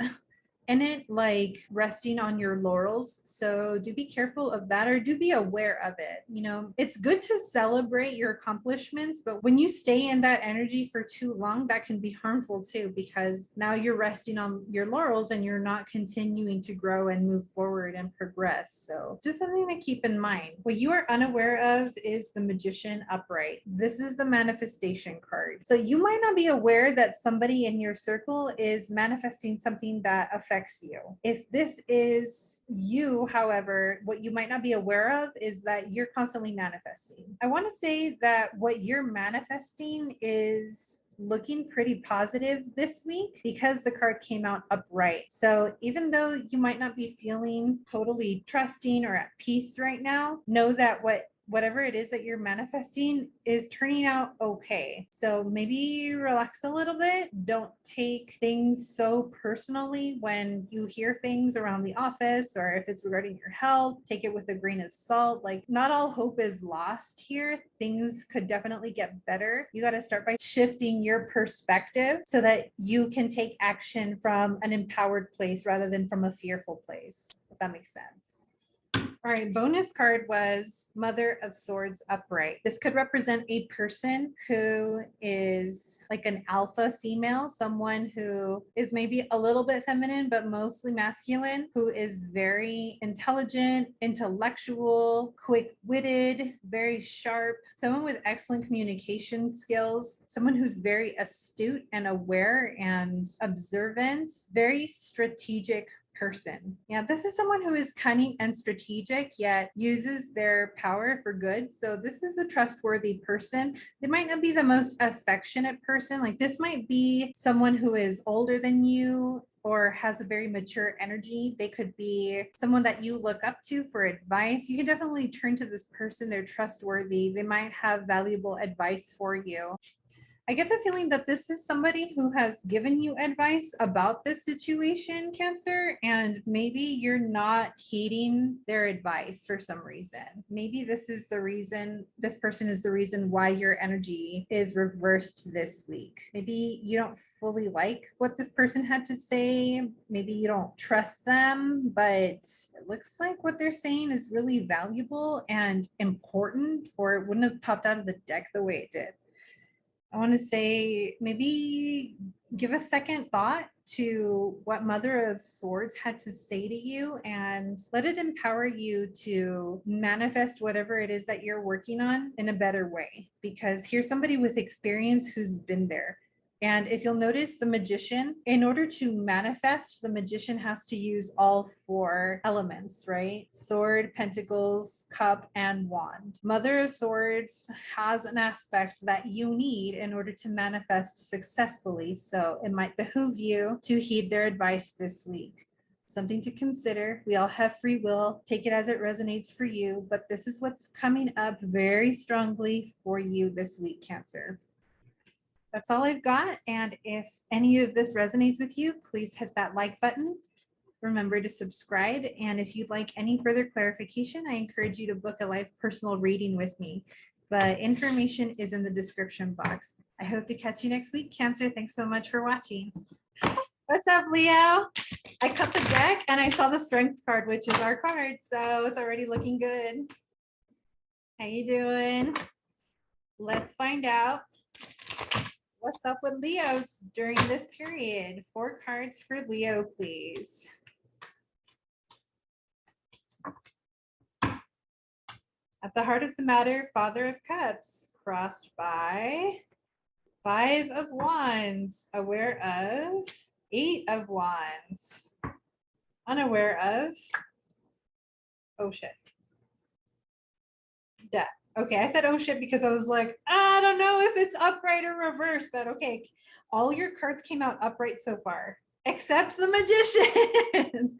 in it, like resting on your laurels. So do be careful of that, or do be aware of it. You know, it's good to celebrate your accomplishments, but when you stay in that energy for too long, that can be harmful too, because now you're resting on your laurels and you're not continuing to grow and move forward and progress. So just something to keep in mind. What you are unaware of is the Magician upright. This is the manifestation card. So you might not be aware that somebody in your circle is manifesting something that affects you. If this is you, however, what you might not be aware of is that you're constantly manifesting. I want to say that what you're manifesting is looking pretty positive this week because the card came out upright. So even though you might not be feeling totally trusting or at peace right now, know that whatever it is that you're manifesting is turning out okay. So maybe relax a little bit. Don't take things so personally when you hear things around the office, or if it's regarding your health, take it with a grain of salt. Like, not all hope is lost here. Things could definitely get better. You got to start by shifting your perspective so that you can take action from an empowered place rather than from a fearful place, if that makes sense. All right, bonus card was Mother of Swords upright. This could represent a person who is like an alpha female, someone who is maybe a little bit feminine, but mostly masculine, who is very intelligent, intellectual, quick-witted, very sharp, someone with excellent communication skills, someone who's very astute and aware and observant, very strategic person. Yeah, this is someone who is cunning and strategic, yet uses their power for good. So this is a trustworthy person. They might not be the most affectionate person. Like, this might be someone who is older than you or has a very mature energy. They could be someone that you look up to for advice. You can definitely turn to this person. They're trustworthy. They might have valuable advice for you. I get the feeling that this is somebody who has given you advice about this situation, Cancer, and maybe you're not heeding their advice for some reason. Maybe this is the reason, this person is the reason why your energy is reversed this week. Maybe you don't fully like what this person had to say. Maybe you don't trust them, but it looks like what they're saying is really valuable and important, or it wouldn't have popped out of the deck the way it did. I want to say maybe give a second thought to what Mother of Swords had to say to you and let it empower you to manifest whatever it is that you're working on in a better way. Because here's somebody with experience who's been there. And if you'll notice, the Magician, in order to manifest, the Magician has to use all four elements, right? Sword, Pentacles, Cup, and Wand. Mother of Swords has an aspect that you need in order to manifest successfully. So it might behoove you to heed their advice this week. Something to consider. We all have free will. Take it as it resonates for you. But this is what's coming up very strongly for you this week, Cancer. That's all I've got. And if any of this resonates with you, please hit that like button. remember to subscribe. And if you'd like any further clarification, I encourage you to book a live personal reading with me. The information is in the description box. I hope to catch you next week, Cancer. Thanks so much for watching. What's up, Leo? I cut the deck and I saw the Strength card, which is our card. So it's already looking good. How you doing? Let's find out what's up with Leos during this period. 4 cards for Leo, please. At the heart of the matter, Father of Cups, crossed by 5 of Wands, aware of 8 of Wands, unaware of, oh shit, Death. Okay, I said oh shit because I was like, I don't know if it's upright or reverse, but okay. All your cards came out upright so far, except the Magician.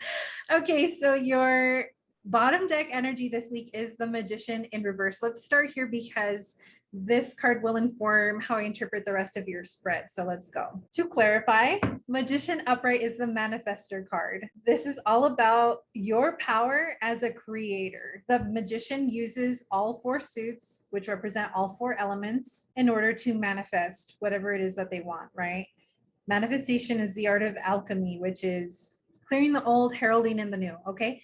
Okay, so your bottom deck energy this week is the Magician in reverse. Let's start here because this card will inform how I interpret the rest of your spread. So let's go. To clarify, Magician upright is the manifestor card. This is all about your power as a creator. The Magician uses all 4 suits, which represent all 4 elements, in order to manifest whatever it is that they want, right? Manifestation is the art of alchemy, which is clearing the old, heralding in the new, okay?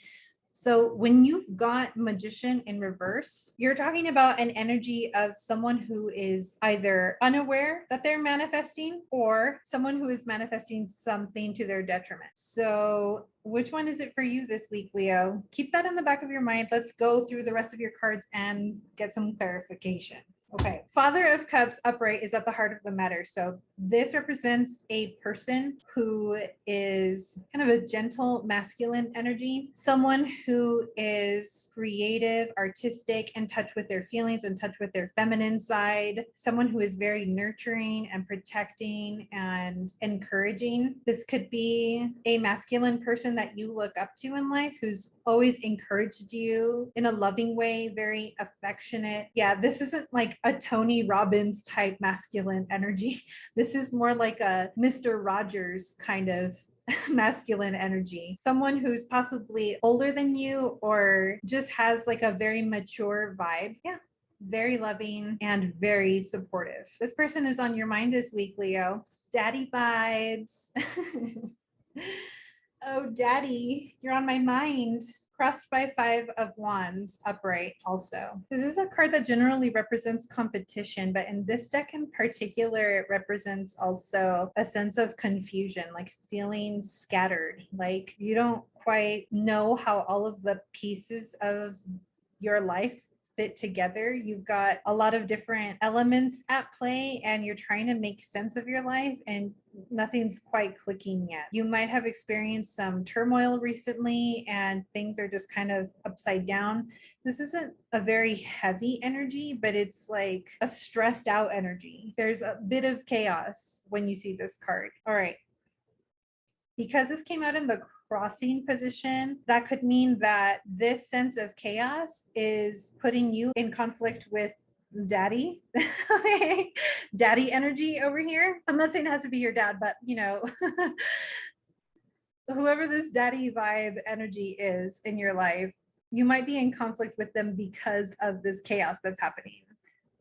So when you've got Magician in reverse, you're talking about an energy of someone who is either unaware that they're manifesting or someone who is manifesting something to their detriment. So which one is it for you this week, Leo? Keep that in the back of your mind. Let's go through the rest of your cards and get some clarification. Okay, Father of Cups upright is at the heart of the matter. So this represents a person who is kind of a gentle masculine energy, someone who is creative, artistic, in touch with their feelings, in touch with their feminine side, someone who is very nurturing and protecting and encouraging. This could be a masculine person that you look up to in life who's always encouraged you in a loving way, very affectionate. Yeah, this isn't like a Tony Robbins type masculine energy. This is more like a Mr. Rogers kind of masculine energy. Someone who's possibly older than you or just has like a very mature vibe. Yeah, very loving and very supportive. This person is on your mind this week, Leo. Daddy vibes. Oh, daddy, you're on my mind. Crossed by 5 of Wands, upright also. This is a card that generally represents competition, but in this deck in particular, it represents also a sense of confusion, like feeling scattered, like you don't quite know how all of the pieces of your life fit together. You've got a lot of different elements at play and you're trying to make sense of your life and nothing's quite clicking yet. You might have experienced some turmoil recently and things are just kind of upside down. This isn't a very heavy energy, but it's like a stressed out energy. There's a bit of chaos when you see this card. All right. Because this came out in the crossing position, that could mean that this sense of chaos is putting you in conflict with daddy. Daddy energy over here. I'm not saying it has to be your dad, but you know, whoever this daddy vibe energy is in your life, you might be in conflict with them because of this chaos that's happening.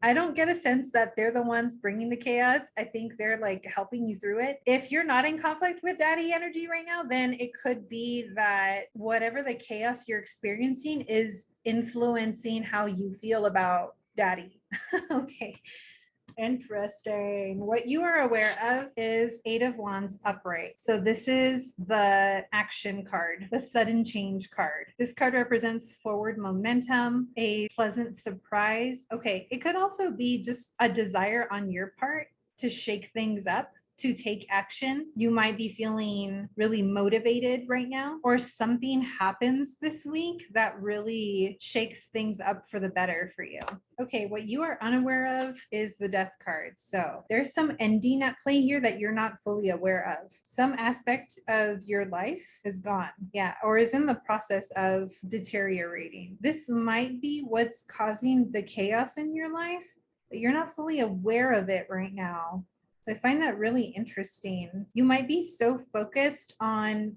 I don't get a sense that they're the ones bringing the chaos. I think they're like helping you through it. If you're not in conflict with daddy energy right now, then it could be that whatever the chaos you're experiencing is influencing how you feel about daddy. Okay. Interesting. What you are aware of is 8 of Wands upright. So this is the action card, the sudden change card. This card represents forward momentum, a pleasant surprise. Okay, it could also be just a desire on your part to shake things up, to take action. You might be feeling really motivated right now, or something happens this week that really shakes things up for the better for you. Okay, what you are unaware of is the Death card. So there's some ending at play here that you're not fully aware of. Some aspect of your life is gone, yeah, or is in the process of deteriorating. This might be what's causing the chaos in your life, but you're not fully aware of it right now. So I find that really interesting. You might be so focused on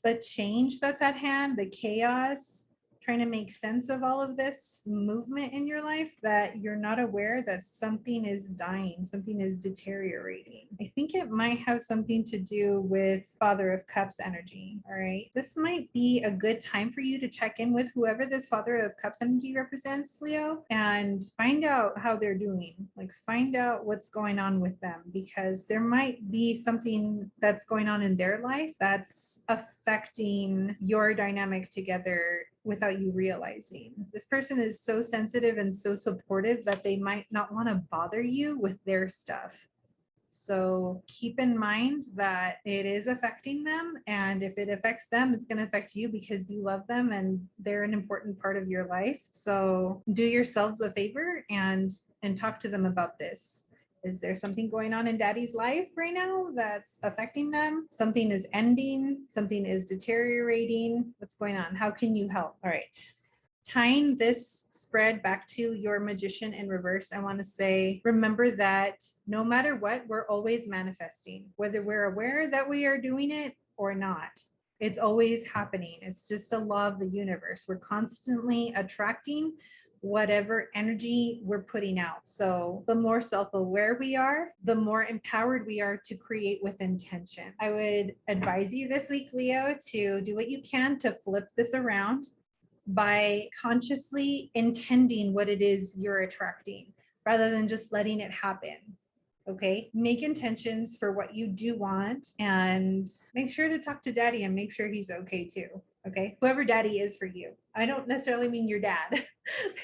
the change that's at hand, the chaos, trying to make sense of all of this movement in your life, that you're not aware that something is dying, something is deteriorating. I think it might have something to do with Father of Cups energy. All right. This might be a good time for you to check in with whoever this Father of Cups energy represents, Leo, and find out how they're doing. Like, find out what's going on with them, because there might be something that's going on in their life that's affecting your dynamic together without you realizing. This person is so sensitive and so supportive that they might not want to bother you with their stuff. So keep in mind that it is affecting them. And if it affects them, it's going to affect you because you love them and they're an important part of your life. So do yourselves a favor and talk to them about this. Is there something going on in daddy's life right now that's affecting them? Something is ending, something is deteriorating. What's going on? How can you help? All right. Tying this spread back to your magician in reverse, I want to say, remember that no matter what, we're always manifesting, whether we're aware that we are doing it or not. It's always happening. It's just a law of the universe. We're constantly attracting whatever energy we're putting out. So the more self-aware we are, the more empowered we are to create with intention. I would advise you this week, Leo, to do what you can to flip this around by consciously intending what it is you're attracting rather than just letting it happen. Okay, make intentions for what you do want and make sure to talk to daddy and make sure he's okay too. Okay, whoever daddy is for you. I don't necessarily mean your dad.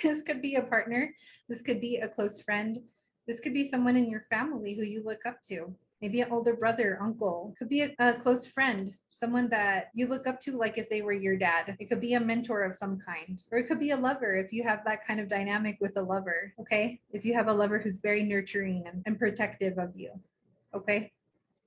This could be a partner. This could be a close friend. This could be someone in your family who you look up to. Maybe an older brother, uncle. Could be a close friend, someone that you look up to like if they were your dad. It could be a mentor of some kind, or it could be a lover if you have that kind of dynamic with a lover, okay? If you have a lover who's very nurturing and protective of you, okay?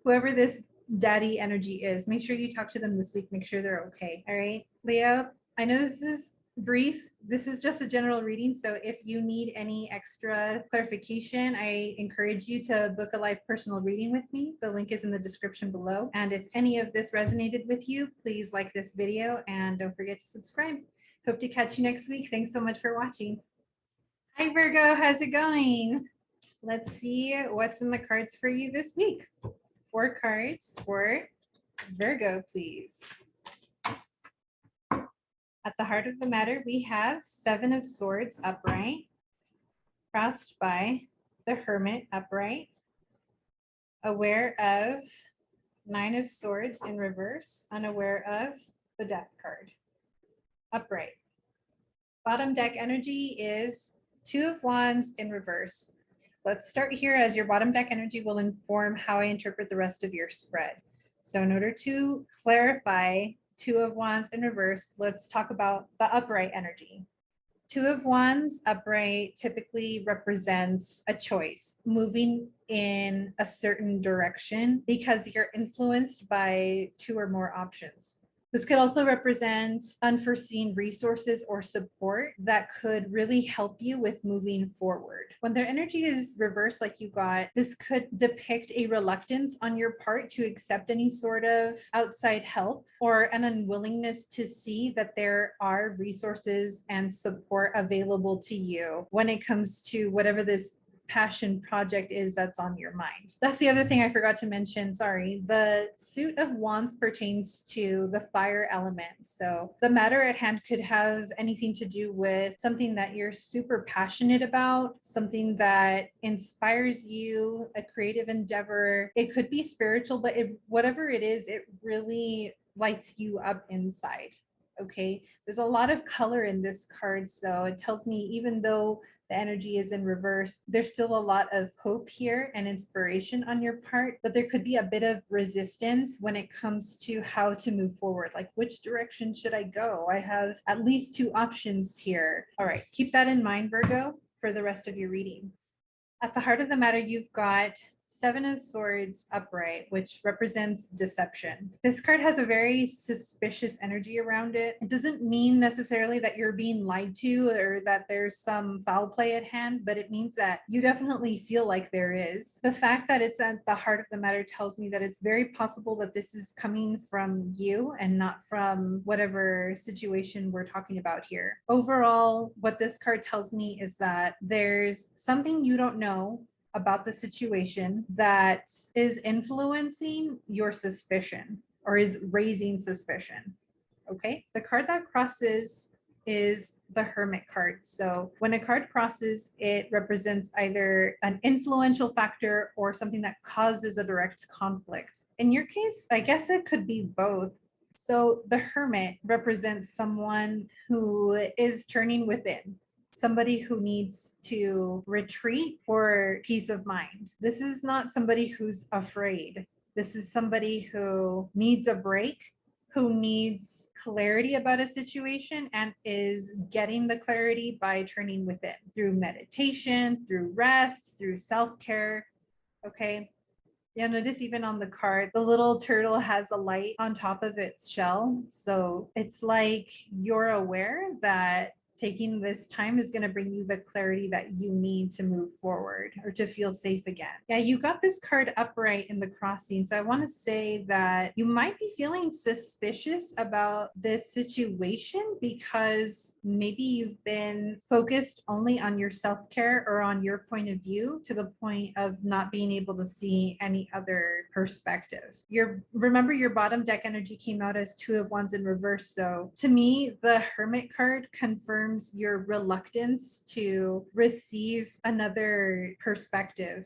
Whoever this daddy energy is, make sure you talk to them this week. Make sure they're okay, all right? Leo, I know this is brief. This is just a general reading. So if you need any extra clarification, I encourage you to book a live personal reading with me. The link is in the description below. And if any of this resonated with you, please like this video and don't forget to subscribe. Hope to catch you next week. Thanks so much for watching. Hi, Virgo. How's it going? Let's see what's in the cards for you this week. 4 cards for Virgo, please. At the heart of the matter, we have 7 of Swords upright, crossed by the Hermit upright, aware of 9 of Swords in reverse, unaware of the Death card, upright. Bottom deck energy is 2 of Wands in reverse. Let's start here, as your bottom deck energy will inform how I interpret the rest of your spread. So in order to clarify 2 of Wands in reverse, let's talk about the upright energy. 2 of Wands upright typically represents a choice, moving in a certain direction because you're influenced by 2 or more options. This could also represent unforeseen resources or support that could really help you with moving forward. When their energy is reversed like you got, this could depict a reluctance on your part to accept any sort of outside help or an unwillingness to see that there are resources and support available to you when it comes to whatever this passion project is that's on your mind. That's the other thing I forgot to mention. Sorry. The suit of Wands pertains to the fire element. So the matter at hand could have anything to do with something that you're super passionate about, something that inspires you, a creative endeavor. It could be spiritual, but whatever it is, it really lights you up inside. Okay. There's a lot of color in this card. So it tells me, even though the energy is in reverse, there's still a lot of hope here and inspiration on your part, but there could be a bit of resistance when it comes to how to move forward. Like, which direction should I go? I have at least 2 options here. All right, keep that in mind, Virgo, for the rest of your reading. At the heart of the matter, you've got Seven of Swords upright, which represents deception. This card has a very suspicious energy around it. It doesn't mean necessarily that you're being lied to or that there's some foul play at hand, but it means that you definitely feel like there is. The fact that it's at the heart of the matter tells me that it's very possible that this is coming from you and not from whatever situation we're talking about here. Overall, what this card tells me is that there's something you don't know about the situation that is influencing your suspicion or is raising suspicion. Okay, the card that crosses is the Hermit card. So when a card crosses, it represents either an influential factor or something that causes a direct conflict. In your case, I guess it could be both. So the Hermit represents someone who is turning within, somebody who needs to retreat for peace of mind. This is not somebody who's afraid. This is somebody who needs a break, who needs clarity about a situation and is getting the clarity by turning within through meditation, through rest, through self-care. Okay. You'll notice even on the card, the little turtle has a light on top of its shell. So it's like you're aware that taking this time is going to bring you the clarity that you need to move forward or to feel safe again. Yeah, you got this card upright in the crossing. So I want to say that you might be feeling suspicious about this situation because maybe you've been focused only on your self-care or on your point of view to the point of not being able to see any other perspective. Remember your bottom deck energy came out as Two of Wands in reverse. So to me, the Hermit card confirms your reluctance to receive another perspective,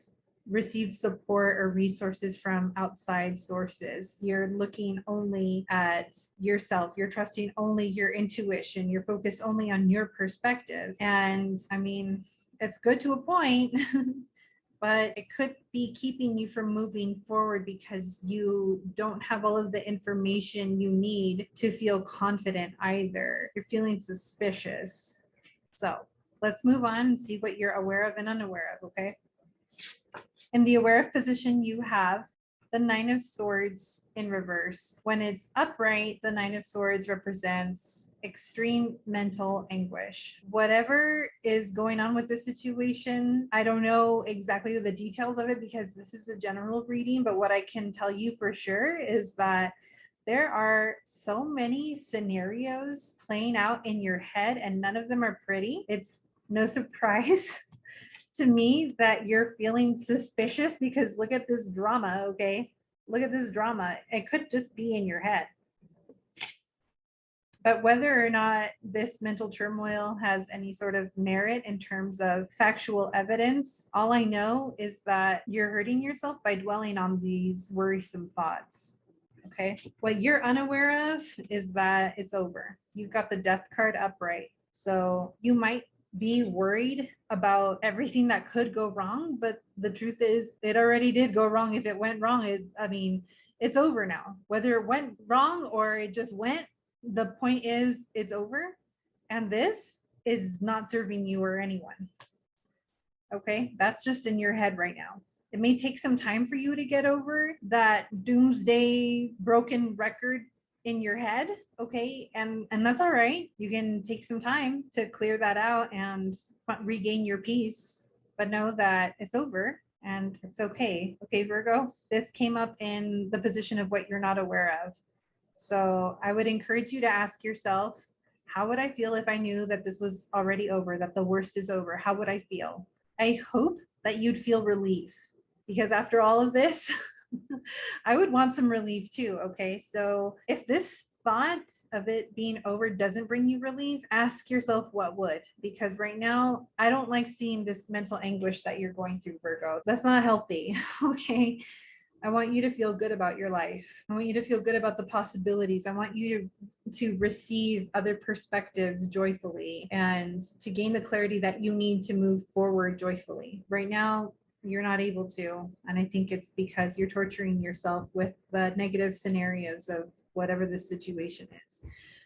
receive support or resources from outside sources. You're looking only at yourself. You're trusting only your intuition. You're focused only on your perspective. And I mean, it's good to a point, but it could be keeping you from moving forward because you don't have all of the information you need to feel confident either. You're feeling suspicious. So let's move on and see what you're aware of and unaware of, okay? In the aware of position, you have the Nine of Swords in reverse. When it's upright, the Nine of Swords represents extreme mental anguish. Whatever is going on with the situation, I don't know exactly the details of it because this is a general reading, but what I can tell you for sure is that there are so many scenarios playing out in your head and none of them are pretty. It's no surprise to me that you're feeling suspicious because look at this drama, okay? Look at this drama. It could just be in your head. But whether or not this mental turmoil has any sort of merit in terms of factual evidence, all I know is that you're hurting yourself by dwelling on these worrisome thoughts. Okay. What you're unaware of is that it's over. You've got the Death card upright. So you might be worried about everything that could go wrong, but the truth is it already did go wrong. If it went wrong, it's over now. Whether it went wrong or it just went, the point is it's over. And this is not serving you or anyone. Okay, that's just in your head right now. It may take some time for you to get over that doomsday broken record in your head, okay? And that's all right. You can take some time to clear that out and regain your peace, but know that it's over and it's okay. Okay, Virgo, this came up in the position of what you're not aware of. So I would encourage you to ask yourself, how would I feel if I knew that this was already over, that the worst is over? How would I feel? I hope that you'd feel relief because after all of this, I would want some relief too. Okay. So if this thought of it being over doesn't bring you relief, ask yourself what would, because right now I don't like seeing this mental anguish that you're going through, Virgo. That's not healthy. Okay. I want you to feel good about your life. I want you to feel good about the possibilities. I want you to receive other perspectives joyfully and to gain the clarity that you need to move forward joyfully. Right now, you're not able to. And I think it's because you're torturing yourself with the negative scenarios of whatever the situation is.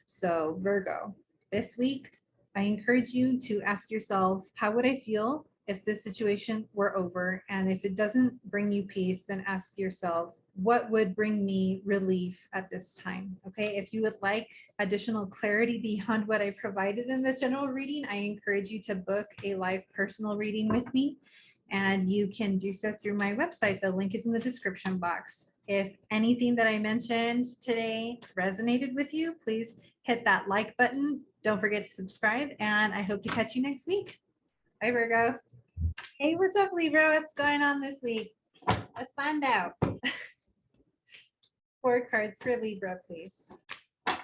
So Virgo, this week, I encourage you to ask yourself, how would I feel if this situation were over, and if it doesn't bring you peace, then ask yourself, what would bring me relief at this time? Okay, if you would like additional clarity beyond what I provided in the general reading, I encourage you to book a live personal reading with me, and you can do so through my website. The link is in the description box. If anything that I mentioned today resonated with you, please hit that like button. Don't forget to subscribe, and I hope to catch you next week. Bye, Virgo. Hey, what's up, Libra? What's going on this week? Let's find out. 4 cards for Libra, please. At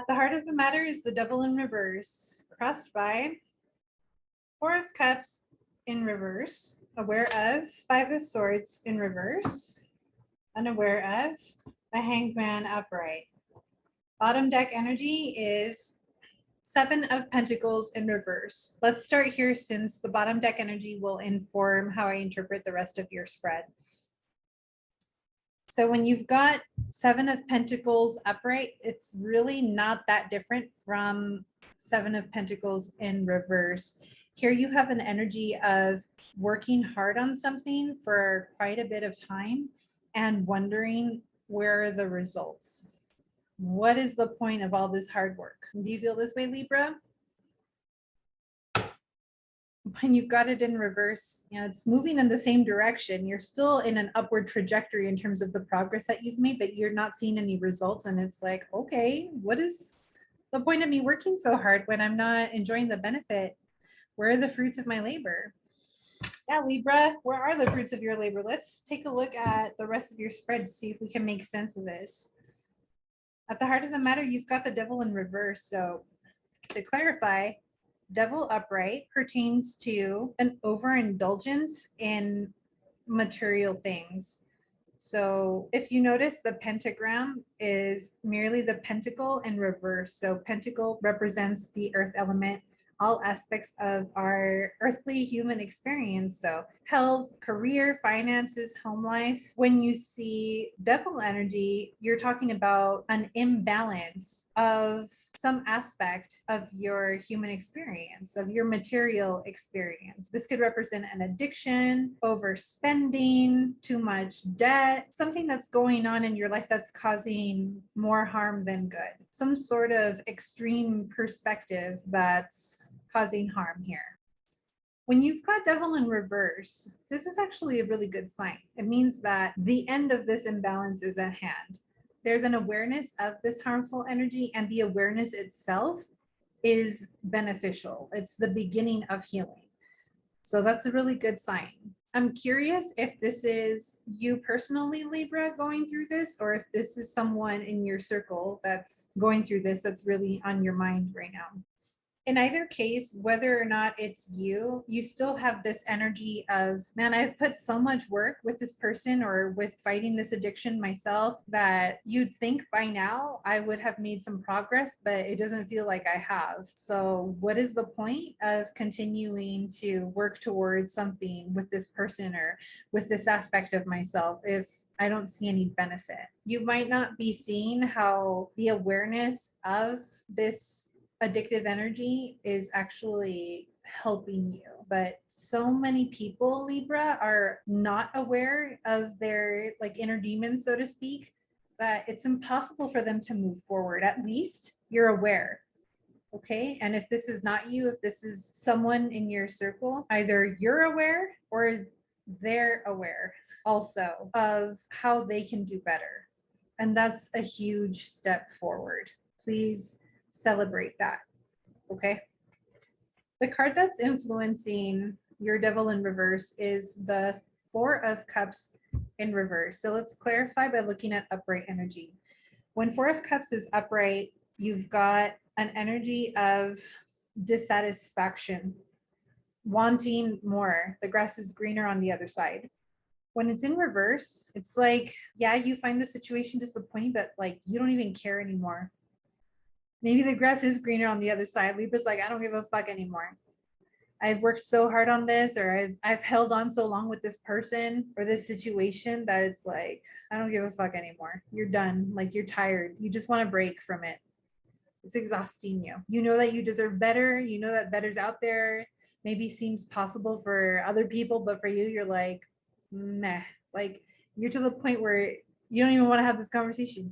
the heart of the matter is the Devil in reverse, crossed by 4 of Cups in reverse, aware of 5 of Swords in reverse, unaware of the Hangman upright. Bottom deck energy is 7 of Pentacles in reverse. Let's start here, since the bottom deck energy will inform how I interpret the rest of your spread. So when you've got 7 of Pentacles upright, it's really not that different from 7 of Pentacles in reverse. Here you have an energy of working hard on something for quite a bit of time and wondering where are the results. What is the point of all this hard work? Do you feel this way, Libra? When you've got it in reverse, you know, it's moving in the same direction. You're still in an upward trajectory in terms of the progress that you've made, but you're not seeing any results. And it's like, okay, what is the point of me working so hard when I'm not enjoying the benefit? Where are the fruits of my labor? Yeah, Libra, where are the fruits of your labor? Let's take a look at the rest of your spread to see if we can make sense of this. At the heart of the matter, you've got the Devil in reverse. So to clarify, Devil upright pertains to an overindulgence in material things. So if you notice, the pentagram is merely the pentacle in reverse. So pentacle represents the earth element, all aspects of our earthly human experience. So health, career, finances, home life. When you see devil energy, you're talking about an imbalance of some aspect of your human experience, of your material experience. This could represent an addiction, overspending, too much debt, something that's going on in your life that's causing more harm than good. Some sort of extreme perspective that's causing harm here. When you've got devil in reverse, this is actually a really good sign. It means that the end of this imbalance is at hand. There's an awareness of this harmful energy, and the awareness itself is beneficial. It's the beginning of healing. So that's a really good sign. I'm curious if this is you personally, Libra, going through this, or if this is someone in your circle that's going through this that's really on your mind right now. In either case, whether or not it's you, you still have this energy of, man, I've put so much work with this person or with fighting this addiction myself that you'd think by now I would have made some progress, but it doesn't feel like I have. So what is the point of continuing to work towards something with this person or with this aspect of myself if I don't see any benefit? You might not be seeing how the awareness of this addictive energy is actually helping you. But so many people, Libra, are not aware of their inner demons, so to speak, that it's impossible for them to move forward. At least you're aware. Okay. And if this is not you, if this is someone in your circle, either you're aware or they're aware also of how they can do better. And that's a huge step forward. Please celebrate that. Okay. The card that's influencing your devil in reverse is the 4 of Cups in reverse. So let's clarify by looking at upright energy. When 4 of Cups is upright, you've got an energy of dissatisfaction, wanting more. The grass is greener on the other side. When it's in reverse, it's like, yeah, you find the situation disappointing, but you don't even care anymore. Maybe the grass is greener on the other side. Libra's like, I don't give a fuck anymore. I've worked so hard on this, or I've held on so long with this person or this situation that it's like, I don't give a fuck anymore. You're done. You're tired. You just want to break from it. It's exhausting you. You know that you deserve better. You know that better's out there. Maybe seems possible for other people, but for you, you're like, meh. Like you're to the point where you don't even want to have this conversation.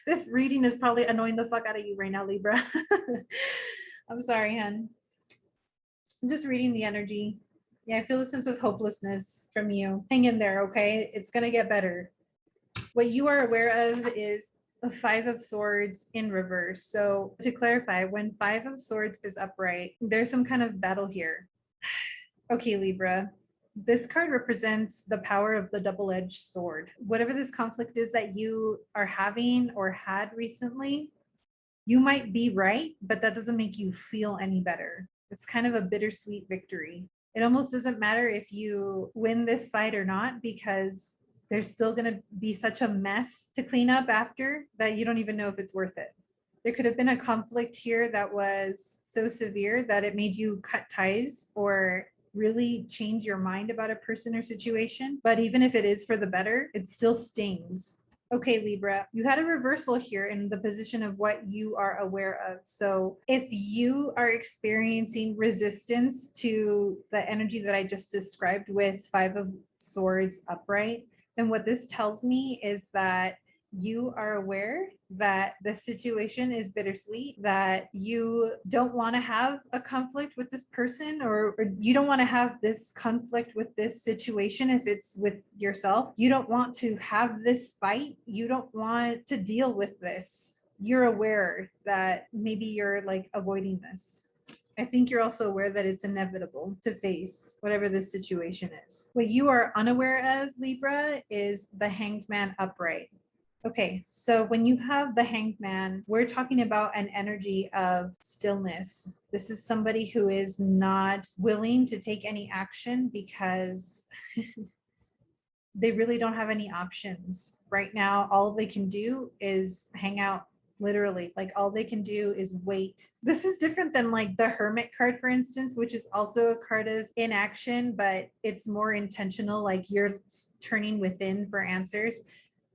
This reading is probably annoying the fuck out of you right now, Libra. I'm sorry, hun. I'm just reading the energy. Yeah, I feel a sense of hopelessness from you. Hang in there, okay? It's going to get better. What you are aware of is a 5 of Swords in reverse. So to clarify, when 5 of Swords is upright, there's some kind of battle here. Okay, Libra. This card represents the power of the double-edged sword. Whatever this conflict is that you are having or had recently, you might be right, but that doesn't make you feel any better. It's kind of a bittersweet victory. It almost doesn't matter if you win this fight or not, because there's still going to be such a mess to clean up after that you don't even know if it's worth it. There could have been a conflict here that was so severe that it made you cut ties or really change your mind about a person or situation. But even if it is for the better, it still stings. Okay, Libra, you had a reversal here in the position of what you are aware of. So if you are experiencing resistance to the energy that I just described with 5 of Swords upright, then what this tells me is that you are aware that the situation is bittersweet, that you don't want to have a conflict with this person, or you don't want to have this conflict with this situation if it's with yourself. You don't want to have this fight. You don't want to deal with this. You're aware that maybe you're like avoiding this. I think you're also aware that it's inevitable to face whatever this situation is. What you are unaware of, Libra, is the Hanged Man upright. Okay, so when you have the Hanged Man, we're talking about an energy of stillness. This is somebody who is not willing to take any action because they really don't have any options. Right now, all they can do is hang out. Literally, like all they can do is wait. This is different than like the Hermit card, for instance, which is also a card of inaction, but it's more intentional, like you're turning within for answers.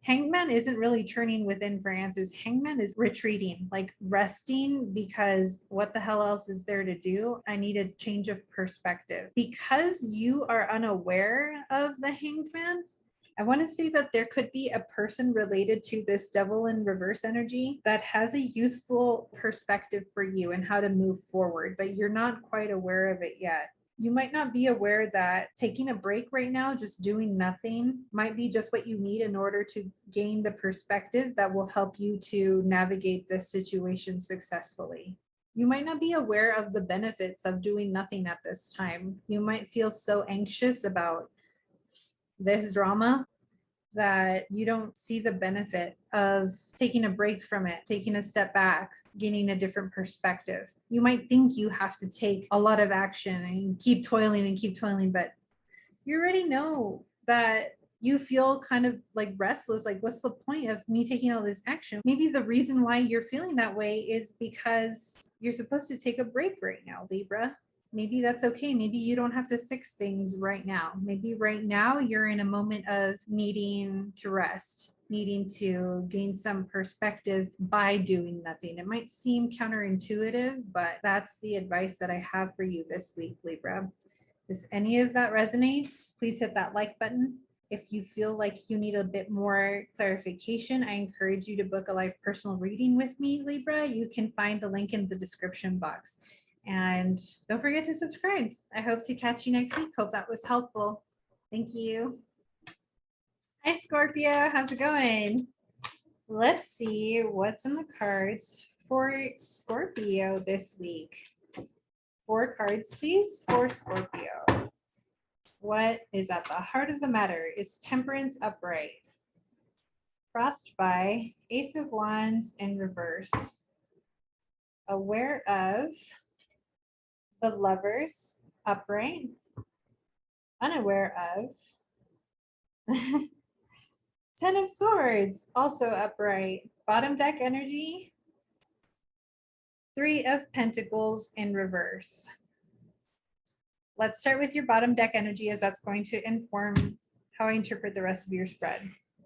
Hangman isn't really turning within for answers. Hangman is retreating, like resting, because what the hell else is there to do? I need a change of perspective. Because you are unaware of the Hanged Man, I want to say that there could be a person related to this Devil in reverse energy that has a useful perspective for you and how to move forward, but you're not quite aware of it yet. You might not be aware that taking a break right now, just doing nothing, might be just what you need in order to gain the perspective that will help you to navigate this situation successfully. You might not be aware of the benefits of doing nothing at this time. You might feel so anxious about this drama that you don't see the benefit of taking a break from it, taking a step back, gaining a different perspective. You might think you have to take a lot of action and keep toiling, but you already know that you feel kind of like restless. Like, what's the point of me taking all this action? Maybe the reason why you're feeling that way is because you're supposed to take a break right now, Libra. Maybe that's okay. Maybe you don't have to fix things right now. Maybe right now you're in a moment of needing to rest, needing to gain some perspective by doing nothing. It might seem counterintuitive, but that's the advice that I have for you this week, Libra. If any of that resonates, please hit that like button. If you feel like you need a bit more clarification, I encourage you to book a live personal reading with me, Libra. You can find the link in the description box. And don't forget to subscribe. I hope to catch you next week. Hope that was helpful. Thank you. Hi, Scorpio. How's it going? Let's see what's in the cards for Scorpio this week. 4 cards, please, for Scorpio. What is at the heart of the matter? Is Temperance upright? Crossed by Ace of Wands in reverse. Aware of the Lovers upright. Unaware of 10 of Swords also upright. Bottom deck energy. 3 of Pentacles in reverse. Let's start with your bottom deck energy, as that's going to inform how I interpret the rest of your spread.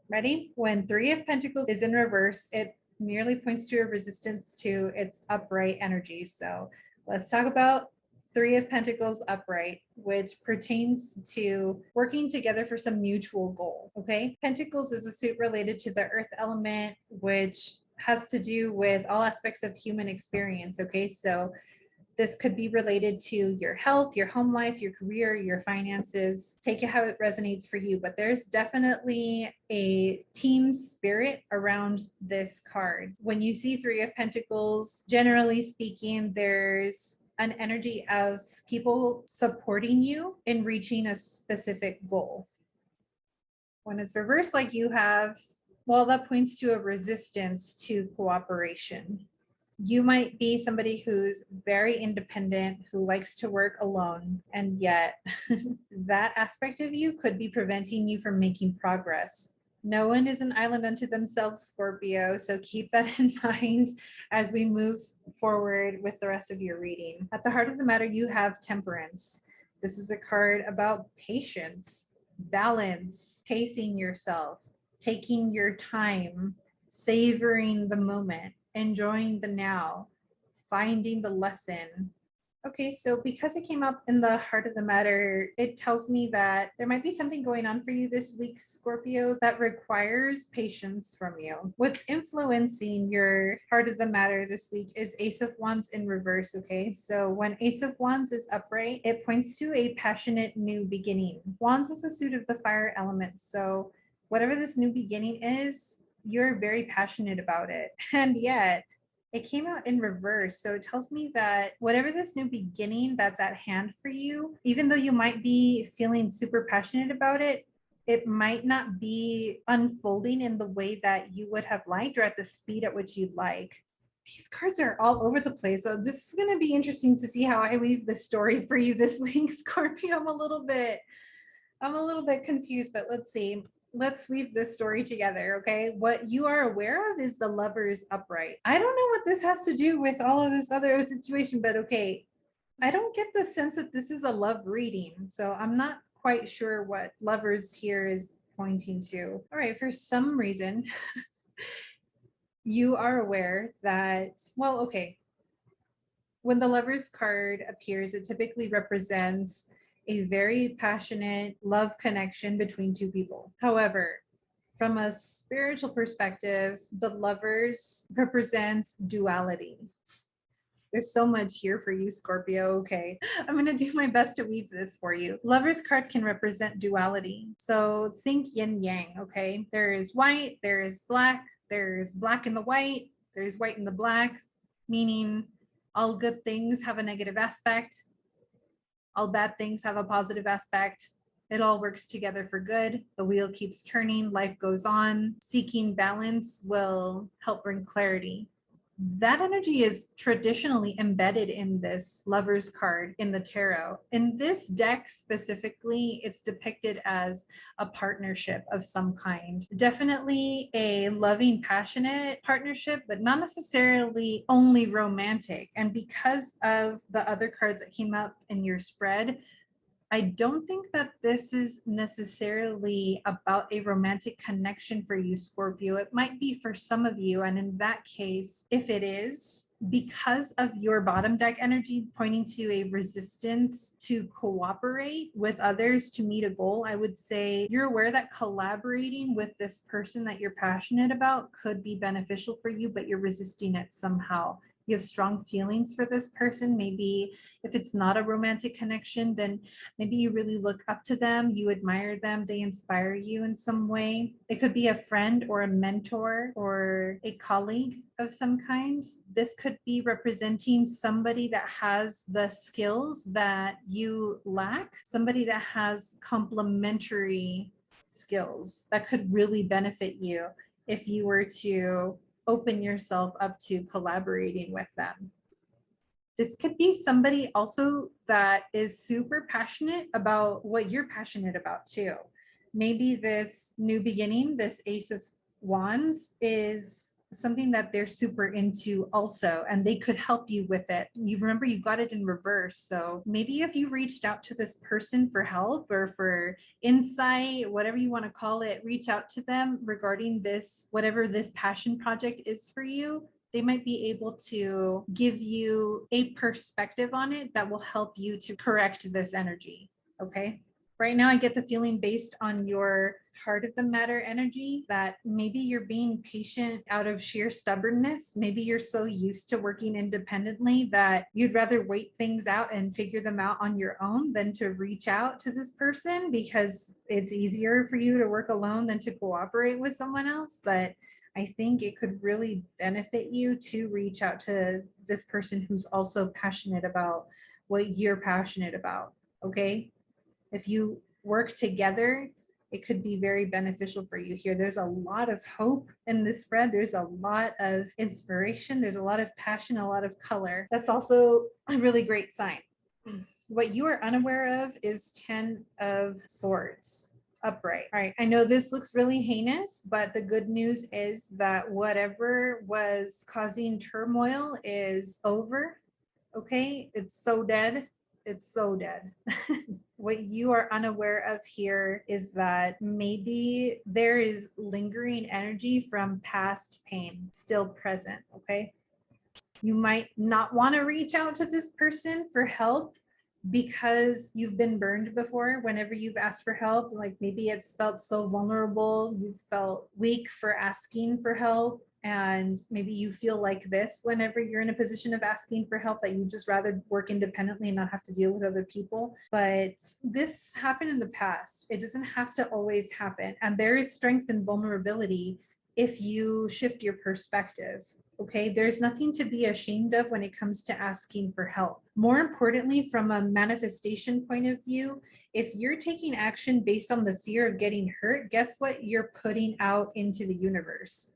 Ready? When 3 of Pentacles is in reverse, it merely points to a resistance to its upright energy. So let's talk about Three of Pentacles upright, which pertains to working together for some mutual goal. Okay. Pentacles is a suit related to the earth element, which has to do with all aspects of human experience. Okay. So this could be related to your health, your home life, your career, your finances. Take it how it resonates for you. But there's definitely a team spirit around this card. When you see Three of Pentacles, generally speaking, there's an energy of people supporting you in reaching a specific goal. When it's reversed like you have, well, that points to a resistance to cooperation. You might be somebody who's very independent, who likes to work alone, and yet that aspect of you could be preventing you from making progress. No one is an island unto themselves, Scorpio, so keep that in mind as we move forward with the rest of your reading. At the heart of the matter, you have Temperance. This is a card about patience, balance, pacing yourself, taking your time, savoring the moment, enjoying the now, finding the lesson. Okay, so because it came up in the heart of the matter, it tells me that there might be something going on for you this week, Scorpio, that requires patience from you. What's influencing your heart of the matter this week is Ace of Wands in reverse, okay? So when Ace of Wands is upright, it points to a passionate new beginning. Wands is a suit of the fire element, so whatever this new beginning is, you're very passionate about it. And yet, it came out in reverse. So it tells me that whatever this new beginning that's at hand for you, even though you might be feeling super passionate about it, it might not be unfolding in the way that you would have liked or at the speed at which you'd like. These cards are all over the place. So this is going to be interesting to see how I weave this story for you this week, Scorpio. I'm a little bit confused, but let's see. Let's weave this story together, okay? What you are aware of is the Lovers upright. I don't know what this has to do with all of this other situation, but okay. I don't get the sense that this is a love reading, so I'm not quite sure what Lovers here is pointing to. All right, for some reason, you are aware that, well, okay. When the Lovers card appears, it typically represents a very passionate love connection between two people. However, from a spiritual perspective, the Lovers represents duality. There's so much here for you, Scorpio. Okay, I'm going to do my best to weave this for you. Lover's card can represent duality. So think yin yang, okay? There is white, there is black, there's black in the white, there's white in the black, meaning all good things have a negative aspect. All bad things have a positive aspect. It all works together for good. The wheel keeps turning, life goes on. Seeking balance will help bring clarity. That energy is traditionally embedded in this Lover's card in the tarot. In this deck specifically, it's depicted as a partnership of some kind. Definitely a loving, passionate partnership, but not necessarily only romantic. And because of the other cards that came up in your spread, I don't think that this is necessarily about a romantic connection for you, Scorpio. It might be for some of you. And in that case, if it is, because of your bottom deck energy pointing to a resistance to cooperate with others to meet a goal, I would say you're aware that collaborating with this person that you're passionate about could be beneficial for you, but you're resisting it somehow. You have strong feelings for this person. Maybe if it's not a romantic connection, then maybe you really look up to them, you admire them, they inspire you in some way. It could be a friend or a mentor or a colleague of some kind. This could be representing somebody that has the skills that you lack, somebody that has complementary skills that could really benefit you if you were to open yourself up to collaborating with them. This could be somebody also that is super passionate about what you're passionate about too. Maybe this new beginning, this Ace of Wands, is something that they're super into also, and they could help you with it. You remember you got it in reverse. So maybe if you reached out to this person for help or for insight, whatever you want to call it, reach out to them regarding this, whatever this passion project is for you. They might be able to give you a perspective on it that will help you to correct this energy. Okay. Right now, I get the feeling based on your heart of the matter energy that maybe you're being patient out of sheer stubbornness. Maybe you're so used to working independently that you'd rather wait things out and figure them out on your own than to reach out to this person because it's easier for you to work alone than to cooperate with someone else. But I think it could really benefit you to reach out to this person who's also passionate about what you're passionate about. Okay. If you work together, it could be very beneficial for you here. There's a lot of hope in this spread. There's a lot of inspiration. There's a lot of passion, a lot of color. That's also a really great sign. What you are unaware of is 10 of Swords upright. All right, I know this looks really heinous, but the good news is that whatever was causing turmoil is over. Okay, it's so dead. It's so dead. What you are unaware of here is that maybe there is lingering energy from past pain still present. Okay. You might not want to reach out to this person for help because you've been burned before whenever you've asked for help. Like maybe it's felt so vulnerable, you felt weak for asking for help, and maybe you feel like this whenever you're in a position of asking for help, that you just rather work independently and not have to deal with other people. But this happened in the past. It doesn't have to always happen, and there is strength in vulnerability if you shift your perspective. Okay, there's nothing to be ashamed of when it comes to asking for help. More importantly, from a manifestation point of view, if you're taking action based on the fear of getting hurt, guess what you're putting out into the universe?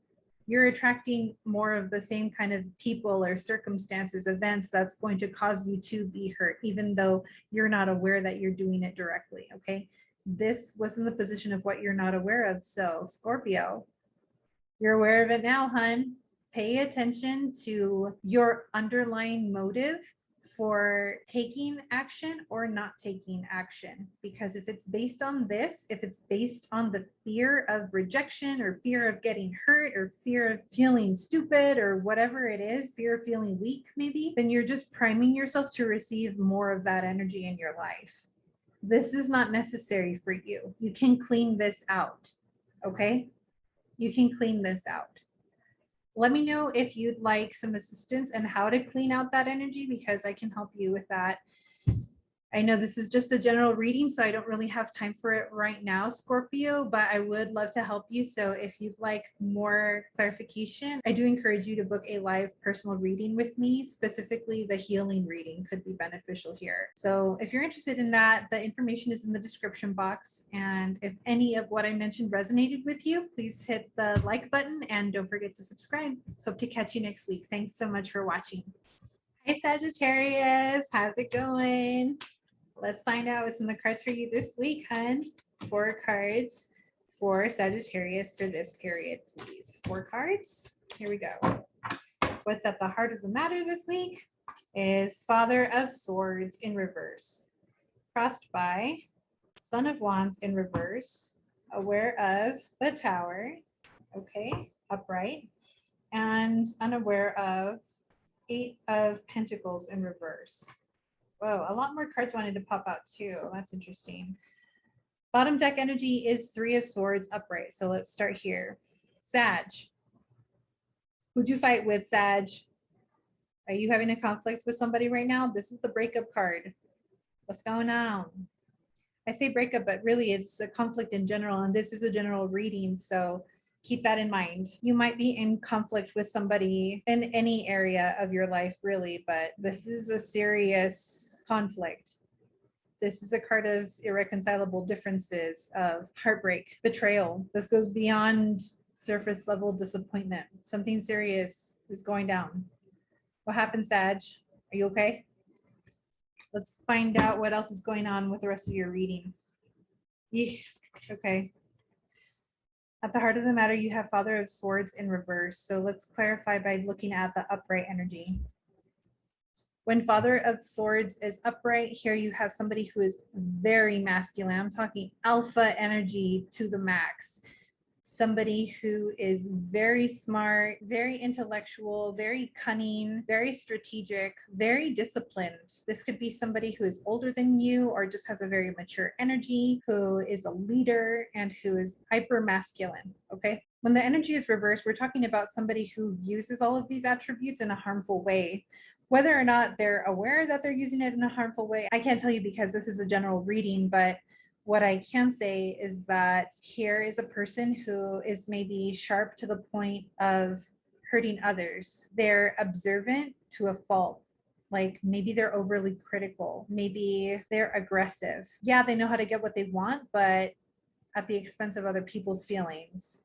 You're attracting more of the same kind of people or circumstances, events that's going to cause you to be hurt, even though you're not aware that you're doing it directly. Okay, this was in the position of what you're not aware of. So, Scorpio, you're aware of it now, hun. Pay attention to your underlying motive for taking action or not taking action. Because if it's based on this, if it's based on the fear of rejection or fear of getting hurt or fear of feeling stupid or whatever it is, fear of feeling weak maybe, then you're just priming yourself to receive more of that energy in your life. This is not necessary for you. You can clean this out, okay? You can clean this out. Let me know if you'd like some assistance and how to clean out that energy, because I can help you with that. I know this is just a general reading, so I don't really have time for it right now, Scorpio, but I would love to help you. So if you'd like more clarification, I do encourage you to book a live personal reading with me. Specifically, the healing reading could be beneficial here. So if you're interested in that, the information is in the description box. And if any of what I mentioned resonated with you, please hit the like button and don't forget to subscribe. Hope to catch you next week. Thanks so much for watching. Hi, Sagittarius. How's it going? Let's find out what's in the cards for you this week, hun. 4 cards for Sagittarius for this period, please. 4 cards. Here we go. What's at the heart of the matter this week is Father of Swords in reverse, crossed by Son of Wands in reverse, aware of the Tower, okay, upright, and unaware of 8 of Pentacles in reverse. Whoa, a lot more cards wanted to pop out too. That's interesting. Bottom deck energy is 3 of Swords upright. So let's start here. Sag. Who'd you fight with, Sag? Are you having a conflict with somebody right now? This is the breakup card. What's going on? I say breakup, but really it's a conflict in general, and this is a general reading, so keep that in mind. You might be in conflict with somebody in any area of your life, really, but this is a serious conflict. This is a card of irreconcilable differences, of heartbreak, betrayal. This goes beyond surface level disappointment. Something serious is going down. What happened, Sag? Are you okay? Let's find out what else is going on with the rest of your reading. Okay. At the heart of the matter, you have Father of Swords in reverse. So let's clarify by looking at the upright energy. When Father of Swords is upright, here you have somebody who is very masculine. I'm talking alpha energy to the max. Somebody who is very smart, very intellectual, very cunning, very strategic, very disciplined. This could be somebody who is older than you or just has a very mature energy, who is a leader and who is hyper masculine. Okay. When the energy is reversed, we're talking about somebody who uses all of these attributes in a harmful way. Whether or not they're aware that they're using it in a harmful way, I can't tell you because this is a general reading, but what I can say is that here is a person who is maybe sharp to the point of hurting others. They're observant to a fault. Like maybe they're overly critical. Maybe they're aggressive. Yeah, they know how to get what they want, but at the expense of other people's feelings.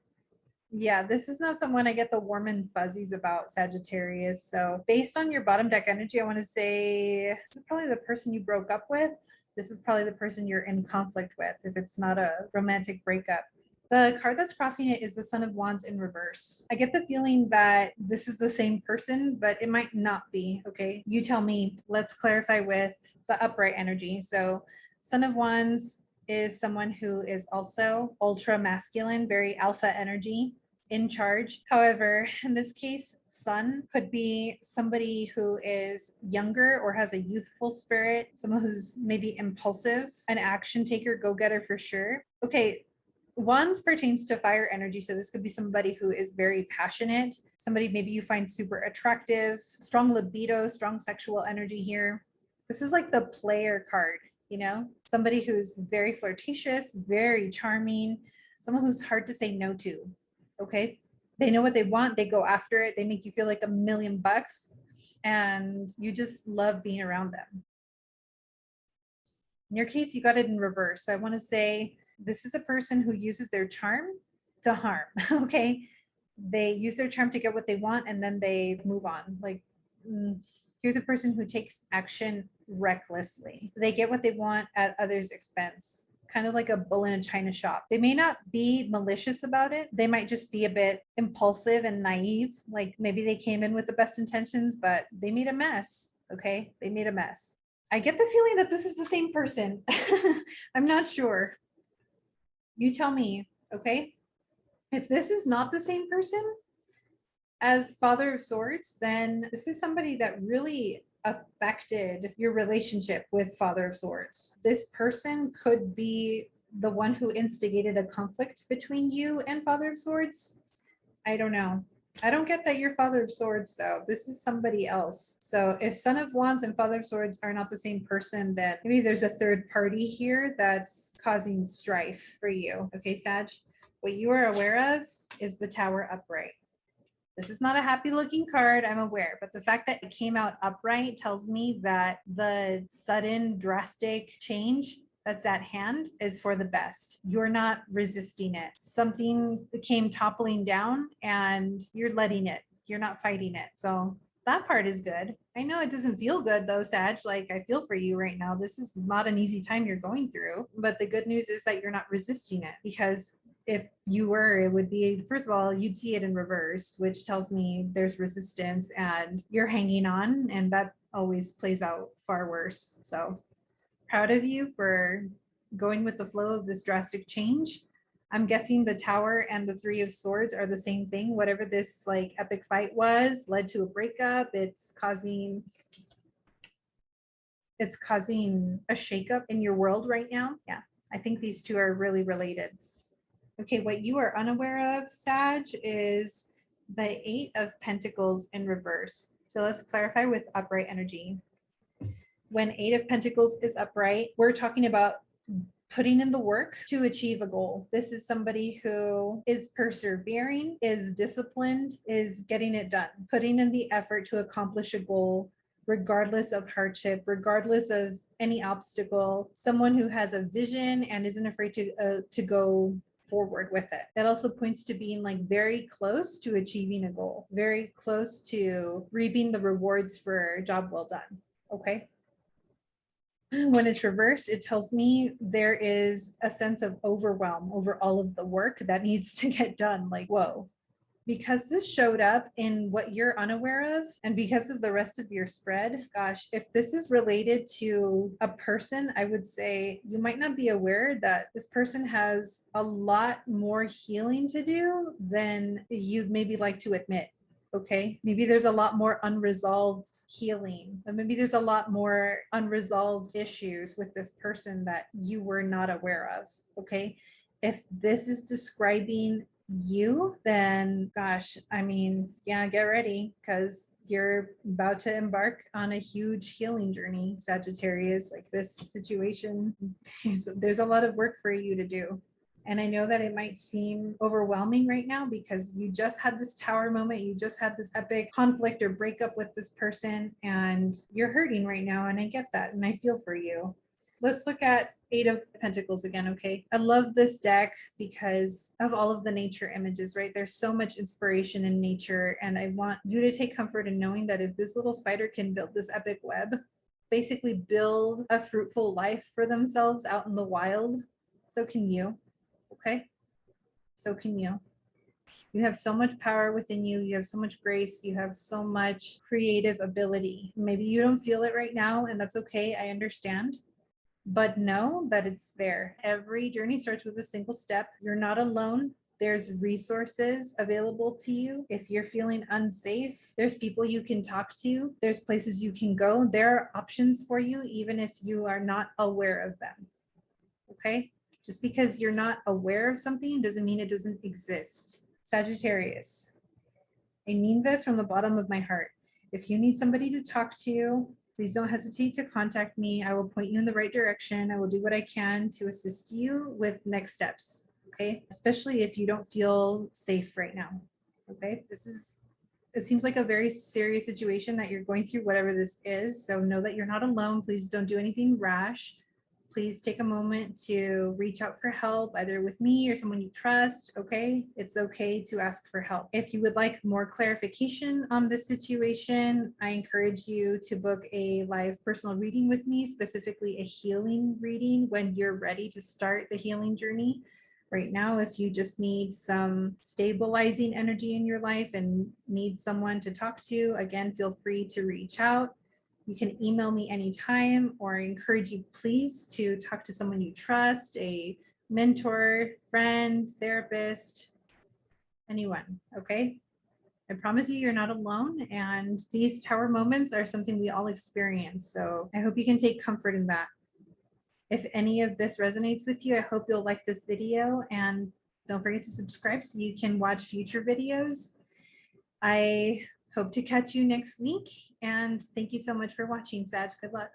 Yeah, this is not someone I get the warm and fuzzies about, Sagittarius. So based on your bottom deck energy, I want to say this is probably the person you broke up with. This is probably the person you're in conflict with if it's not a romantic breakup. The card that's crossing it is the Son of Wands in reverse. I get the feeling that this is the same person, but it might not be. Okay, you tell me. Let's clarify with the upright energy. So Son of Wands is someone who is also ultra masculine, very alpha energy, in charge. However, in this case, Sun could be somebody who is younger or has a youthful spirit, someone who's maybe impulsive, an action taker, go-getter for sure. Okay, Wands pertains to fire energy, so this could be somebody who is very passionate, somebody maybe you find super attractive, strong libido, strong sexual energy here. This is like the player card, you know, somebody who's very flirtatious, very charming, someone who's hard to say no to. Okay, they know what they want, they go after it, they make you feel like $1,000,000 and you just love being around them. In your case, you got it in reverse. So I want to say this is a person who uses their charm to harm. Okay, they use their charm to get what they want and then they move on. Like here's a person who takes action recklessly. They get what they want at others' expense, kind of like a bull in a china shop. They may not be malicious about it. They might just be a bit impulsive and naive. Like maybe they came in with the best intentions, but they made a mess. Okay, they made a mess. I get the feeling that this is the same person. I'm not sure. You tell me, okay? If this is not the same person as Father of Swords, then this is somebody that really affected your relationship with Father of Swords. This person could be the one who instigated a conflict between you and Father of Swords. I don't know. I don't get that you're Father of Swords, though. This is somebody else. So if Son of Wands and Father of Swords are not the same person, then maybe there's a third party here that's causing strife for you. Okay, Sag? What you are aware of is the Tower upright. This is not a happy looking card, I'm aware, but the fact that it came out upright tells me that the sudden drastic change that's at hand is for the best. You're not resisting it. Something came toppling down and you're letting it. You're not fighting it. So that part is good. I know it doesn't feel good though, Sag. Like I feel for you right now. This is not an easy time you're going through. But the good news is that you're not resisting it, because if you were, it would be, first of all, you'd see it in reverse, which tells me there's resistance and you're hanging on, and that always plays out far worse. So proud of you for going with the flow of this drastic change. I'm guessing the Tower and the Three of Swords are the same thing. Whatever this like epic fight was led to a breakup. It's causing a shakeup in your world right now. Yeah, I think these two are really related. Okay, what you are unaware of, Sag, is the Eight of Pentacles in reverse. So let's clarify with upright energy. When Eight of Pentacles is upright, we're talking about putting in the work to achieve a goal. This is somebody who is persevering, is disciplined, is getting it done, putting in the effort to accomplish a goal, regardless of hardship, regardless of any obstacle. Someone who has a vision and isn't afraid to go forward with it. That also points to being like very close to achieving a goal, very close to reaping the rewards for a job well done. Okay. When it's reversed, it tells me there is a sense of overwhelm over all of the work that needs to get done. Like, whoa. Because this showed up in what you're unaware of, and because of the rest of your spread, gosh, if this is related to a person, I would say you might not be aware that this person has a lot more healing to do than you'd maybe like to admit. Okay, maybe there's a lot more unresolved healing, or maybe there's a lot more unresolved issues with this person that you were not aware of. Okay, if this is describing you, then gosh, I mean, yeah, get ready, because you're about to embark on a huge healing journey, Sagittarius. Like, this situation, there's a lot of work for you to do. And I know that it might seem overwhelming right now because you just had this tower moment, you just had this epic conflict or breakup with this person, and you're hurting right now. And I get that, and I feel for you. Let's look at Eight of Pentacles again, okay? I love this deck because of all of the nature images, right? There's so much inspiration in nature, and I want you to take comfort in knowing that if this little spider can build this epic web, basically build a fruitful life for themselves out in the wild, so can you, okay? So can you. You have so much power within you. You have so much grace. You have so much creative ability. Maybe you don't feel it right now, and that's okay. I understand. But know that it's there. Every journey starts with a single step. You're not alone. There's resources available to you. If you're feeling unsafe, there's people you can talk to. There's places you can go. There are options for you, even if you are not aware of them. Okay? Just because you're not aware of something doesn't mean it doesn't exist. Sagittarius, I mean this from the bottom of my heart. If you need somebody to talk to, please don't hesitate to contact me. I will point you in the right direction. I will do what I can to assist you with next steps. Okay. Especially if you don't feel safe right now. Okay. It seems like a very serious situation that you're going through, whatever this is. So know that you're not alone. Please don't do anything rash. Please take a moment to reach out for help, either with me or someone you trust. Okay, it's okay to ask for help. If you would like more clarification on this situation, I encourage you to book a live personal reading with me, specifically a healing reading when you're ready to start the healing journey. Right now, if you just need some stabilizing energy in your life and need someone to talk to, again, feel free to reach out. You can email me anytime, or I encourage you, please, to talk to someone you trust, a mentor, friend, therapist, anyone, okay? I promise you, you're not alone, and these tower moments are something we all experience. So I hope you can take comfort in that. If any of this resonates with you, I hope you'll like this video, and don't forget to subscribe so you can watch future videos. I hope to catch you next week, and thank you so much for watching, Sag. Good luck.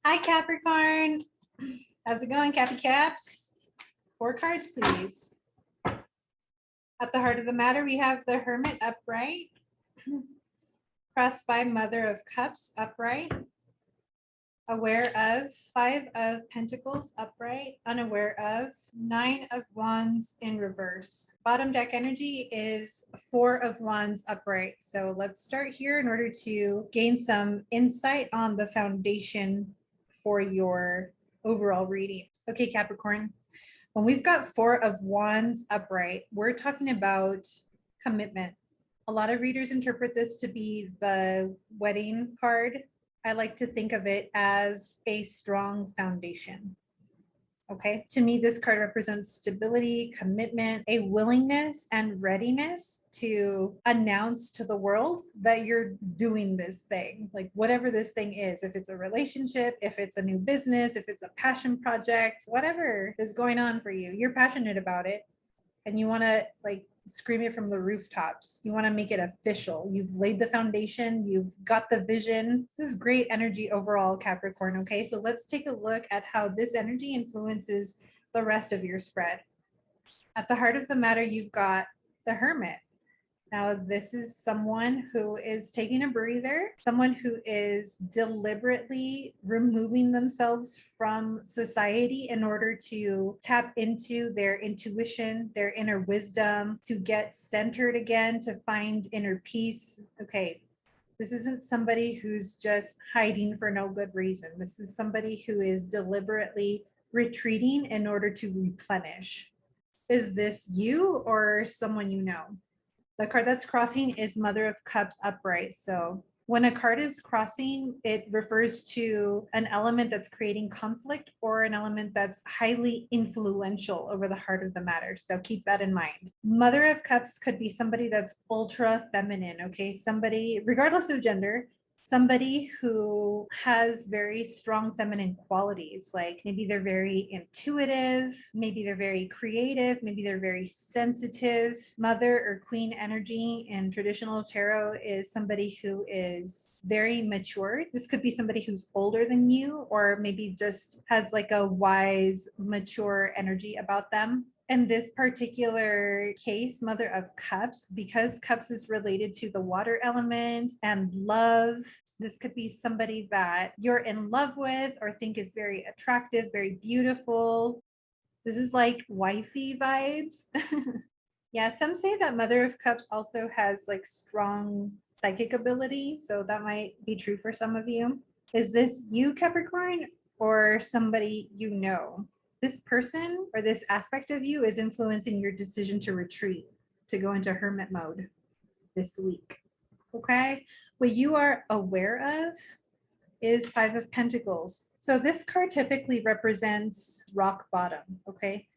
Hi, Capricorn. How's it going, Cappy Caps? 4 cards, please. At the heart of the matter, we have the Hermit upright, crossed by Mother of Cups upright, aware of 5 of Pentacles upright, unaware of 9 of Wands in reverse. Bottom deck energy is 4 of Wands upright. So let's start here in order to gain some insight on the foundation for your overall reading. Okay, Capricorn, when we've got 4 of Wands upright, we're talking about commitment. A lot of readers interpret this to be the wedding card. I like to think of it as a strong foundation. Okay, to me, this card represents stability, commitment, a willingness and readiness to announce to the world that you're doing this thing, like whatever this thing is. If it's a relationship, if it's a new business, if it's a passion project, whatever is going on for you, you're passionate about it and you want to like scream it from the rooftops. You want to make it official. You've laid the foundation. You've got the vision. This is great energy overall, Capricorn. Okay, so let's take a look at how this energy influences the rest of your spread. At the heart of the matter, you've got the Hermit. Now, this is someone who is taking a breather, someone who is deliberately removing themselves from society in order to tap into their intuition, their inner wisdom, to get centered again, to find inner peace. Okay, This isn't somebody who's just hiding for no good reason. This is somebody who is deliberately retreating in order to replenish. Is this you or someone you know? The card that's crossing is Mother of Cups upright. So when a card is crossing, it refers to an element that's creating conflict or an element that's highly influential over the heart of the matter. So keep that in mind. Mother of Cups could be somebody that's ultra feminine, okay? Somebody, regardless of gender, somebody who has very strong feminine qualities. Like maybe they're very intuitive, maybe they're very creative, maybe they're very sensitive. Mother or queen energy in traditional tarot is somebody who is very mature. This could be somebody who's older than you, or maybe just has like a wise, mature energy about them. In this particular case, Mother of Cups, because Cups is related to the water element and love, this could be somebody that you're in love with or think is very attractive, very beautiful. This is like wifey vibes. Yeah, some say that Mother of Cups also has like strong psychic ability, so that might be true for some of you. Is this you, Capricorn, or somebody you know? This person or this aspect of you is influencing your decision to retreat, to go into hermit mode this week. Okay, what you are aware of is Five of Pentacles. So this card typically represents rock bottom. Okay,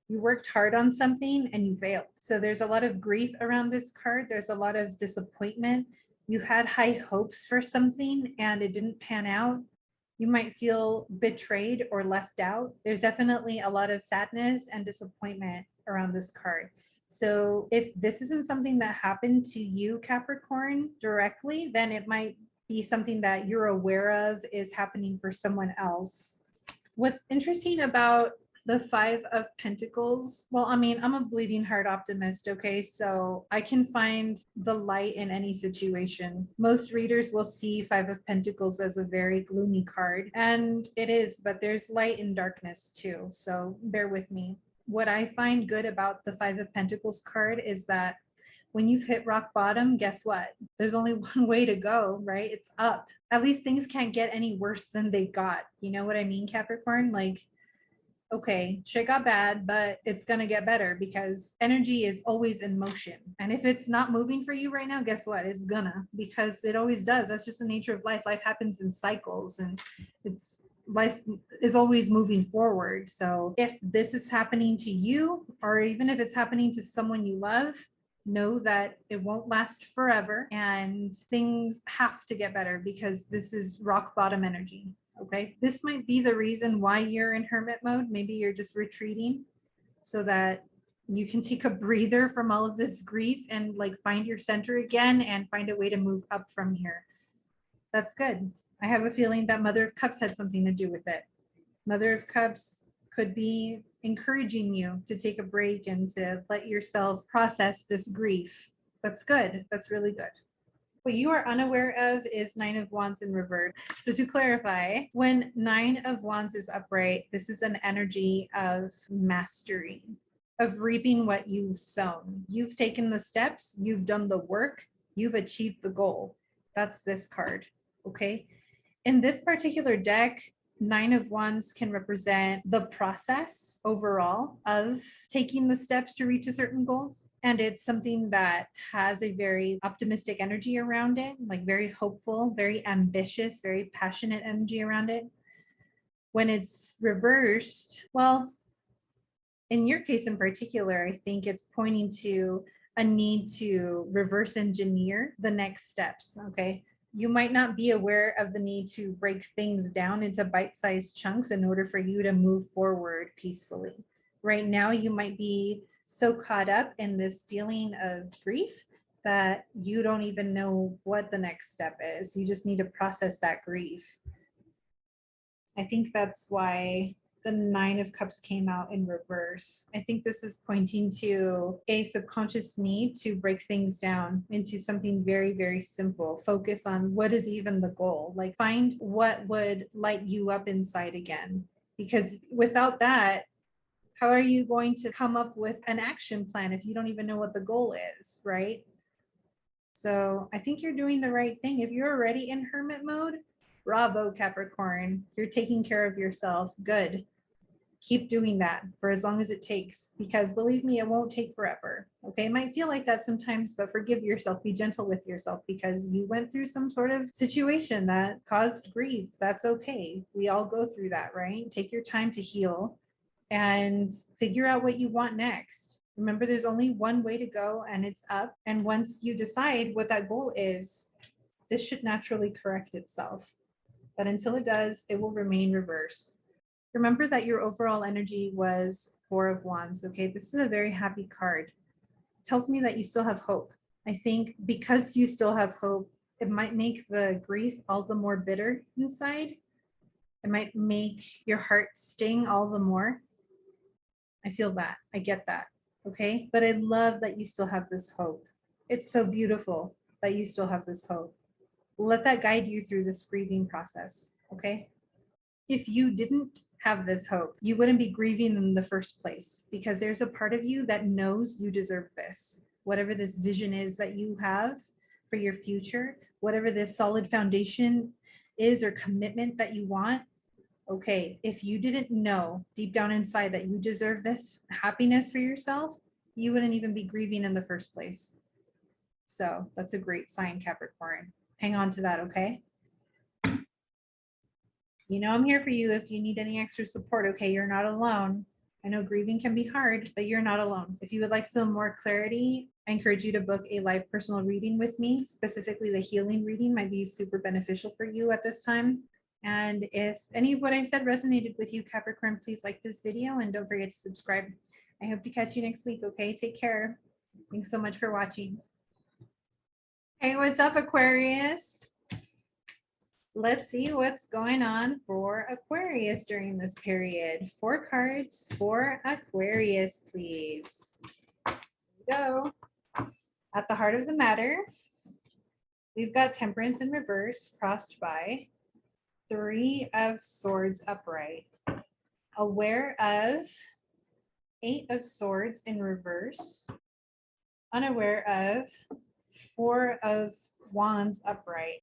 you worked hard on something and you failed. So there's a lot of grief around this card. There's a lot of disappointment. You had high hopes for something and it didn't pan out. You might feel betrayed or left out. There's definitely a lot of sadness and disappointment around this card. So if this isn't something that happened to you, Capricorn, directly, then it might be something that you're aware of is happening for someone else. What's interesting about the Five of Pentacles, well, I mean, I'm a bleeding heart optimist, okay? So I can find the light in any situation. Most readers will see Five of Pentacles as a very gloomy card, and it is, but there's light and darkness too. So bear with me. What I find good about the Five of Pentacles card is that when you've hit rock bottom, guess what? There's only one way to go, right? It's up. At least things can't get any worse than they got. You know what I mean, Capricorn? Like, okay, shit got bad, but it's going to get better because energy is always in motion. And if it's not moving for you right now, guess what? It's gonna, because it always does. That's just the nature of life. Life happens in cycles and it's life is always moving forward. So if this is happening to you, or even if it's happening to someone you love, know that it won't last forever and things have to get better because this is rock bottom energy. Okay, this might be the reason why you're in hermit mode. Maybe you're just retreating so that you can take a breather from all of this grief and like find your center again and find a way to move up from here. That's good. I have a feeling that Mother of Cups had something to do with it. Mother of Cups could be encouraging you to take a break and to let yourself process this grief. That's good. That's really good. What you are unaware of is Nine of Wands in reverse. So to clarify, when Nine of Wands is upright, this is an energy of mastery, of reaping what you've sown. You've taken the steps, you've done the work, you've achieved the goal. That's this card, okay? In this particular deck, Nine of Wands can represent the process overall of taking the steps to reach a certain goal. And it's something that has a very optimistic energy around it, like very hopeful, very ambitious, very passionate energy around it. When it's reversed, well, in your case in particular, I think it's pointing to a need to reverse engineer the next steps, okay? You might not be aware of the need to break things down into bite-sized chunks in order for you to move forward peacefully. Right now, you might be so caught up in this feeling of grief that you don't even know what the next step is. You just need to process that grief. I think that's why the Nine of Cups came out in reverse. I think this is pointing to a subconscious need to break things down into something very, very simple. Focus on what is even the goal. Like find what would light you up inside again. Because without that, how are you going to come up with an action plan if you don't even know what the goal is, right? So I think you're doing the right thing. If you're already in hermit mode, bravo, Capricorn. You're taking care of yourself. Good. Keep doing that for as long as it takes, because believe me, it won't take forever. Okay, it might feel like that sometimes, but forgive yourself, be gentle with yourself, because you went through some sort of situation that caused grief. That's okay. We all go through that, right? Take your time to heal and figure out what you want next. Remember, there's only one way to go, and it's up. And once you decide what that goal is, this should naturally correct itself. But until it does, it will remain reversed. Remember that your overall energy was Four of Wands, okay? This is a very happy card. It tells me that you still have hope. I think because you still have hope, it might make the grief all the more bitter inside. It might make your heart sting all the more. I feel that. I get that, okay? But I love that you still have this hope. It's so beautiful that you still have this hope. Let that guide you through this grieving process, okay? If you didn't have this hope, you wouldn't be grieving in the first place, because there's a part of you that knows you deserve this. Whatever this vision is that you have for your future, whatever this solid foundation is or commitment that you want, okay, if you didn't know deep down inside that you deserve this happiness for yourself, you wouldn't even be grieving in the first place. So that's a great sign, Capricorn. Hang on to that, okay? You know I'm here for you if you need any extra support, okay? You're not alone. I know grieving can be hard, but you're not alone. If you would like some more clarity, I encourage you to book a live personal reading with me. Specifically, the healing reading might be super beneficial for you at this time. And if any of what I said resonated with you, Capricorn, please like this video and don't forget to subscribe. I hope to catch you next week, okay? Take care. Thanks so much for watching. Hey, what's up, Aquarius? Let's see what's going on for Aquarius during this period. 4 cards for Aquarius, please. Here we go. At the heart of the matter, we've got Temperance in reverse, crossed by 3 of Swords upright. Aware of 8 of Swords in reverse. Unaware of 4 of Wands upright.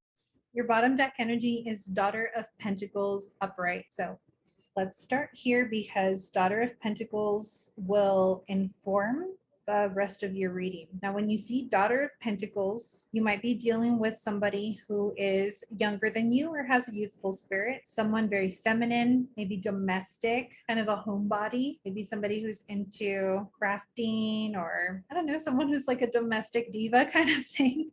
Your bottom deck energy is Daughter of Pentacles upright. So let's start here, because Daughter of Pentacles will inform the rest of your reading. Now, when you see Daughter of Pentacles, you might be dealing with somebody who is younger than you or has a youthful spirit, someone very feminine, maybe domestic, kind of a homebody, maybe somebody who's into crafting, or I don't know, someone who's like a domestic diva kind of thing.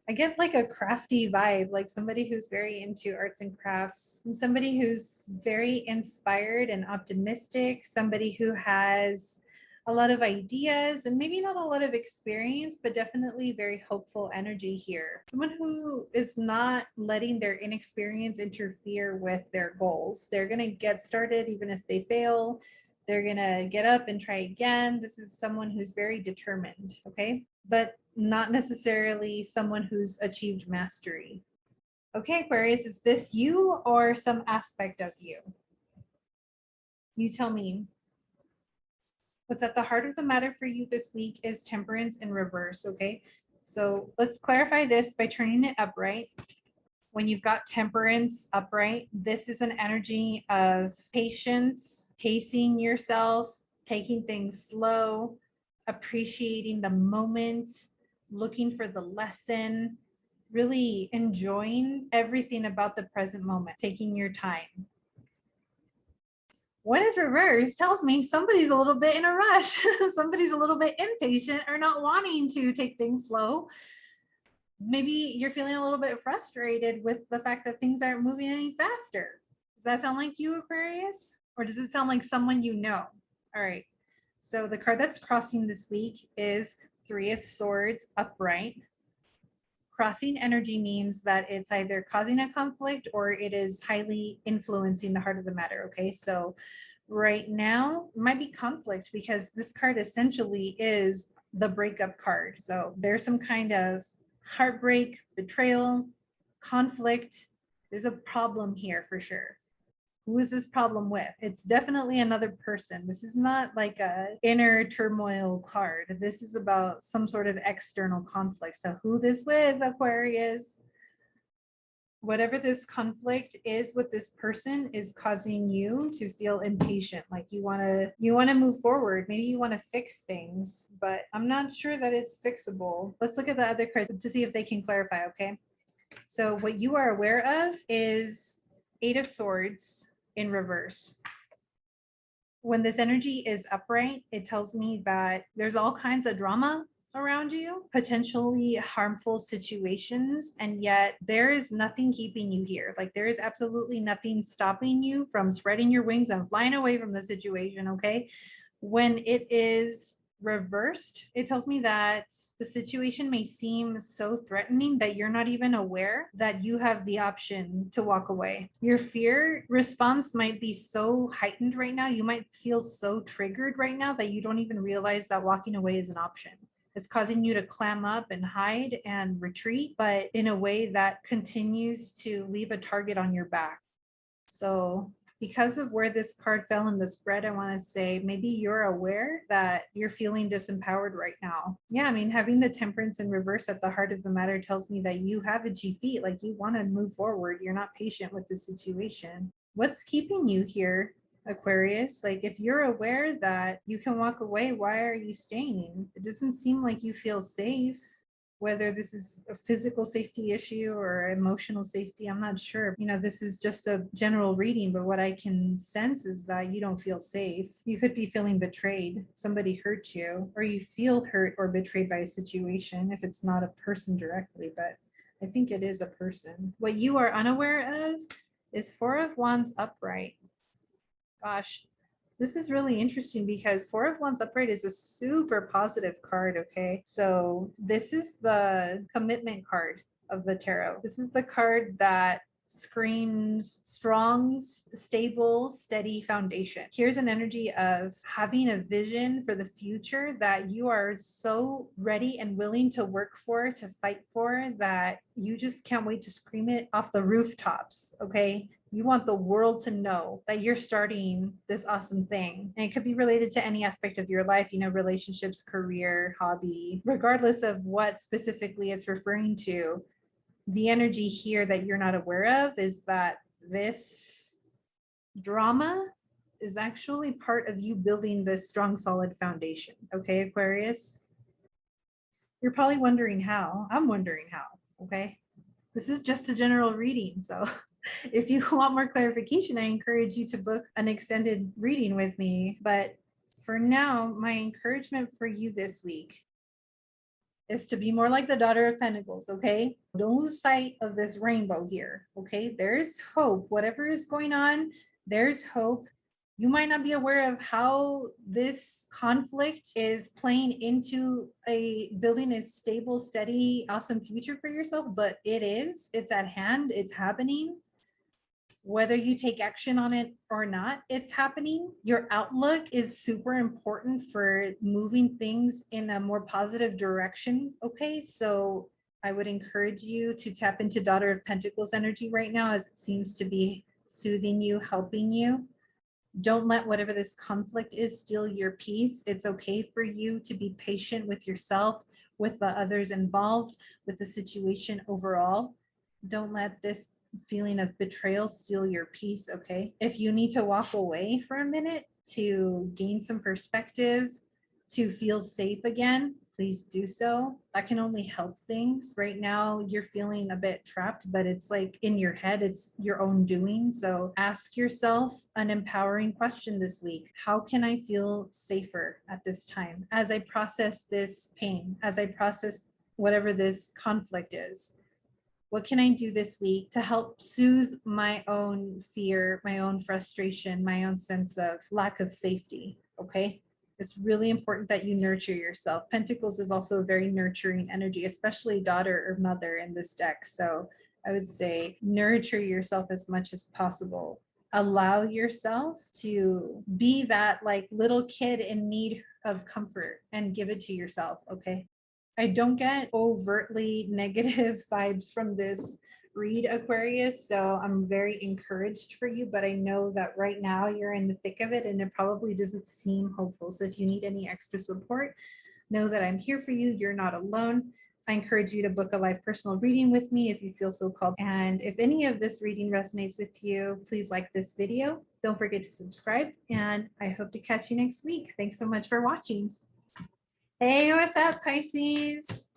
I get like a crafty vibe, like somebody who's very into arts and crafts, and somebody who's very inspired and optimistic, somebody who has a lot of ideas and maybe not a lot of experience, but definitely very hopeful energy here. Someone who is not letting their inexperience interfere with their goals. They're going to get started even if they fail. They're going to get up and try again. This is someone who's very determined, okay? But not necessarily someone who's achieved mastery. Okay, Aquarius, is this you or some aspect of you? You tell me. What's at the heart of the matter for you this week is Temperance in reverse, okay? So let's clarify this by turning it upright. When you've got Temperance upright, this is an energy of patience, pacing yourself, taking things slow, appreciating the moment, looking for the lesson, really enjoying everything about the present moment, taking your time. When it's reversed, tells me somebody's a little bit in a rush. Somebody's a little bit impatient or not wanting to take things slow. Maybe you're feeling a little bit frustrated with the fact that things aren't moving any faster. Does that sound like you, Aquarius? Or does it sound like someone you know? All right. So the card that's crossing this week is 3 of Swords upright. Crossing energy means that it's either causing a conflict or it is highly influencing the heart of the matter, okay? So right now it might be conflict, because this card essentially is the breakup card. So there's some kind of heartbreak, betrayal, conflict. There's a problem here for sure. Who is this problem with? It's definitely another person. This is not like a inner turmoil card. This is about some sort of external conflict. So who this with, Aquarius? Whatever this conflict is with this person is causing you to feel impatient, like you want to move forward, maybe you want to fix things, but I'm not sure that it's fixable. Let's look at the other cards to see if they can clarify. Okay, so what you are aware of is 8 of Swords in reverse. When this energy is upright, it tells me that there's all kinds of drama around you, potentially harmful situations, and yet there is nothing keeping you here. Like there is absolutely nothing stopping you from spreading your wings and flying away from the situation. Okay, when it is reversed, it tells me that the situation may seem so threatening that you're not even aware that you have the option to walk away. Your fear response might be so heightened right now. You might feel so triggered right now that you don't even realize that walking away is an option. It's causing you to clam up and hide and retreat, but in a way that continues to leave a target on your back. So because of where this card fell in the spread, I want to say maybe you're aware that you're feeling disempowered right now. Yeah, I mean, having the Temperance in reverse at the heart of the matter tells me that you have itchy feet, like you want to move forward. You're not patient with the situation. What's keeping you here, Aquarius? Like, if you're aware that you can walk away, why are you staying? It doesn't seem like you feel safe. Whether this is a physical safety issue or emotional safety, I'm not sure. You know, this is just a general reading, but what I can sense is that you don't feel safe. You could be feeling betrayed. Somebody hurt you, or you feel hurt or betrayed by a situation if it's not a person directly, but I think it is a person. What you are unaware of is 4 of Wands upright. Gosh, this is really interesting because 4 of Wands upright is a super positive card, okay? So this is the commitment card of the tarot. This is the card that screams strong, stable, steady foundation. Here's an energy of having a vision for the future that you are so ready and willing to work for, to fight for, that you just can't wait to scream it off the rooftops, okay? You want the world to know that you're starting this awesome thing. And it could be related to any aspect of your life, you know, relationships, career, hobby, regardless of what specifically it's referring to. The energy here that you're not aware of is that this drama is actually part of you building this strong, solid foundation. Okay, Aquarius? You're probably wondering how. I'm wondering how, okay? This is just a general reading, so if you want more clarification, I encourage you to book an extended reading with me. But for now, my encouragement for you this week is to be more like the Daughter of Pentacles, okay? Don't lose sight of this rainbow here, okay? There's hope. Whatever is going on, there's hope. You might not be aware of how this conflict is playing into a building a stable, steady, awesome future for yourself, but it is. It's at hand. It's happening. Whether you take action on it or not, it's happening. Your outlook is super important for moving things in a more positive direction. Okay, so I would encourage you to tap into Daughter of Pentacles energy right now, as it seems to be soothing you, helping you. Don't let whatever this conflict is steal your peace. It's okay for you to be patient with yourself, with the others involved, with the situation overall. Don't let this feeling of betrayal steal your peace, okay? If you need to walk away for a minute to gain some perspective, to feel safe again, please do so. That can only help things. Right now, you're feeling a bit trapped, but it's like in your head, it's your own doing. So ask yourself an empowering question this week. How can I feel safer at this time as I process this pain, as I process whatever this conflict is? What can I do this week to help soothe my own fear, my own frustration, my own sense of lack of safety? Okay. It's really important that you nurture yourself. Pentacles is also a very nurturing energy, especially daughter or mother in this deck. So I would say nurture yourself as much as possible. Allow yourself to be that like little kid in need of comfort and give it to yourself. Okay. I don't get overtly negative vibes from this read, Aquarius, so I'm very encouraged for you, but I know that right now you're in the thick of it and it probably doesn't seem hopeful. So if you need any extra support, know that I'm here for you. You're not alone. I encourage you to book a live personal reading with me if you feel so called. And if any of this reading resonates with you, please like this video. Don't forget to subscribe, and I hope to catch you next week. Thanks so much for watching. Hey, what's up, Pisces?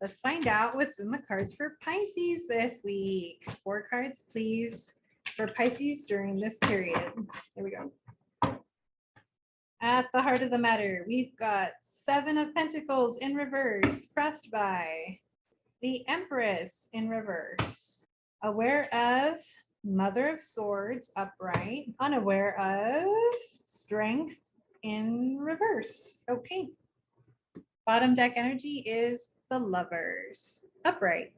Let's find out what's in the cards for Pisces this week. 4 cards, please, for Pisces during this period. There we go. At the heart of the matter, we've got 7 of Pentacles in reverse, pressed by the Empress in reverse, aware of Mother of Swords upright, unaware of Strength in reverse. Okay. Bottom deck energy is the Lovers upright.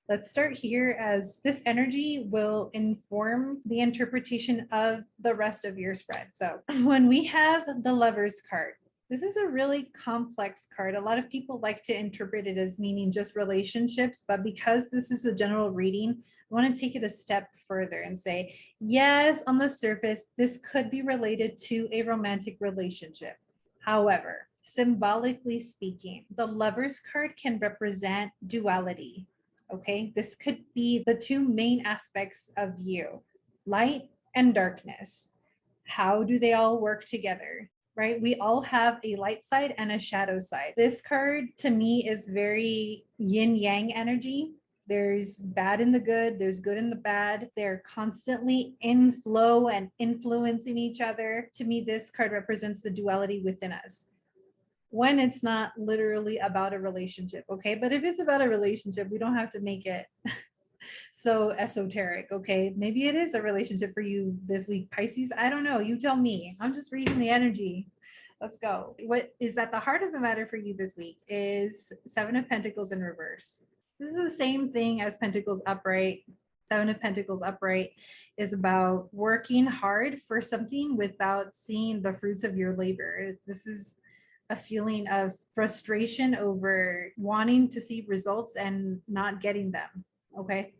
Let's start here, as this energy will inform the interpretation of the rest of your spread. So when we have the Lovers card, this is a really complex card. A lot of people like to interpret it as meaning just relationships, but because this is a general reading, I want to take it a step further and say, yes, on the surface, this could be related to a romantic relationship. However, symbolically speaking, the Lovers card can represent duality. Okay, this could be the 2 main aspects of you, light and darkness. How do they all work together, right? We all have a light side and a shadow side. This card to me is very yin yang energy. There's bad in the good, there's good in the bad. They're constantly in flow and influencing each other. To me, this card represents the duality within us, when it's not literally about a relationship, okay? But if it's about a relationship, we don't have to make it so esoteric, okay? Maybe it is a relationship for you this week, Pisces. I don't know. You tell me. I'm just reading the energy. Let's go. What is at the heart of the matter for you this week is 7 of Pentacles in reverse. This is the same thing as Pentacles upright. 7 of Pentacles upright is about working hard for something without seeing the fruits of your labor. This is a feeling of frustration over wanting to see results and not getting them. Okay.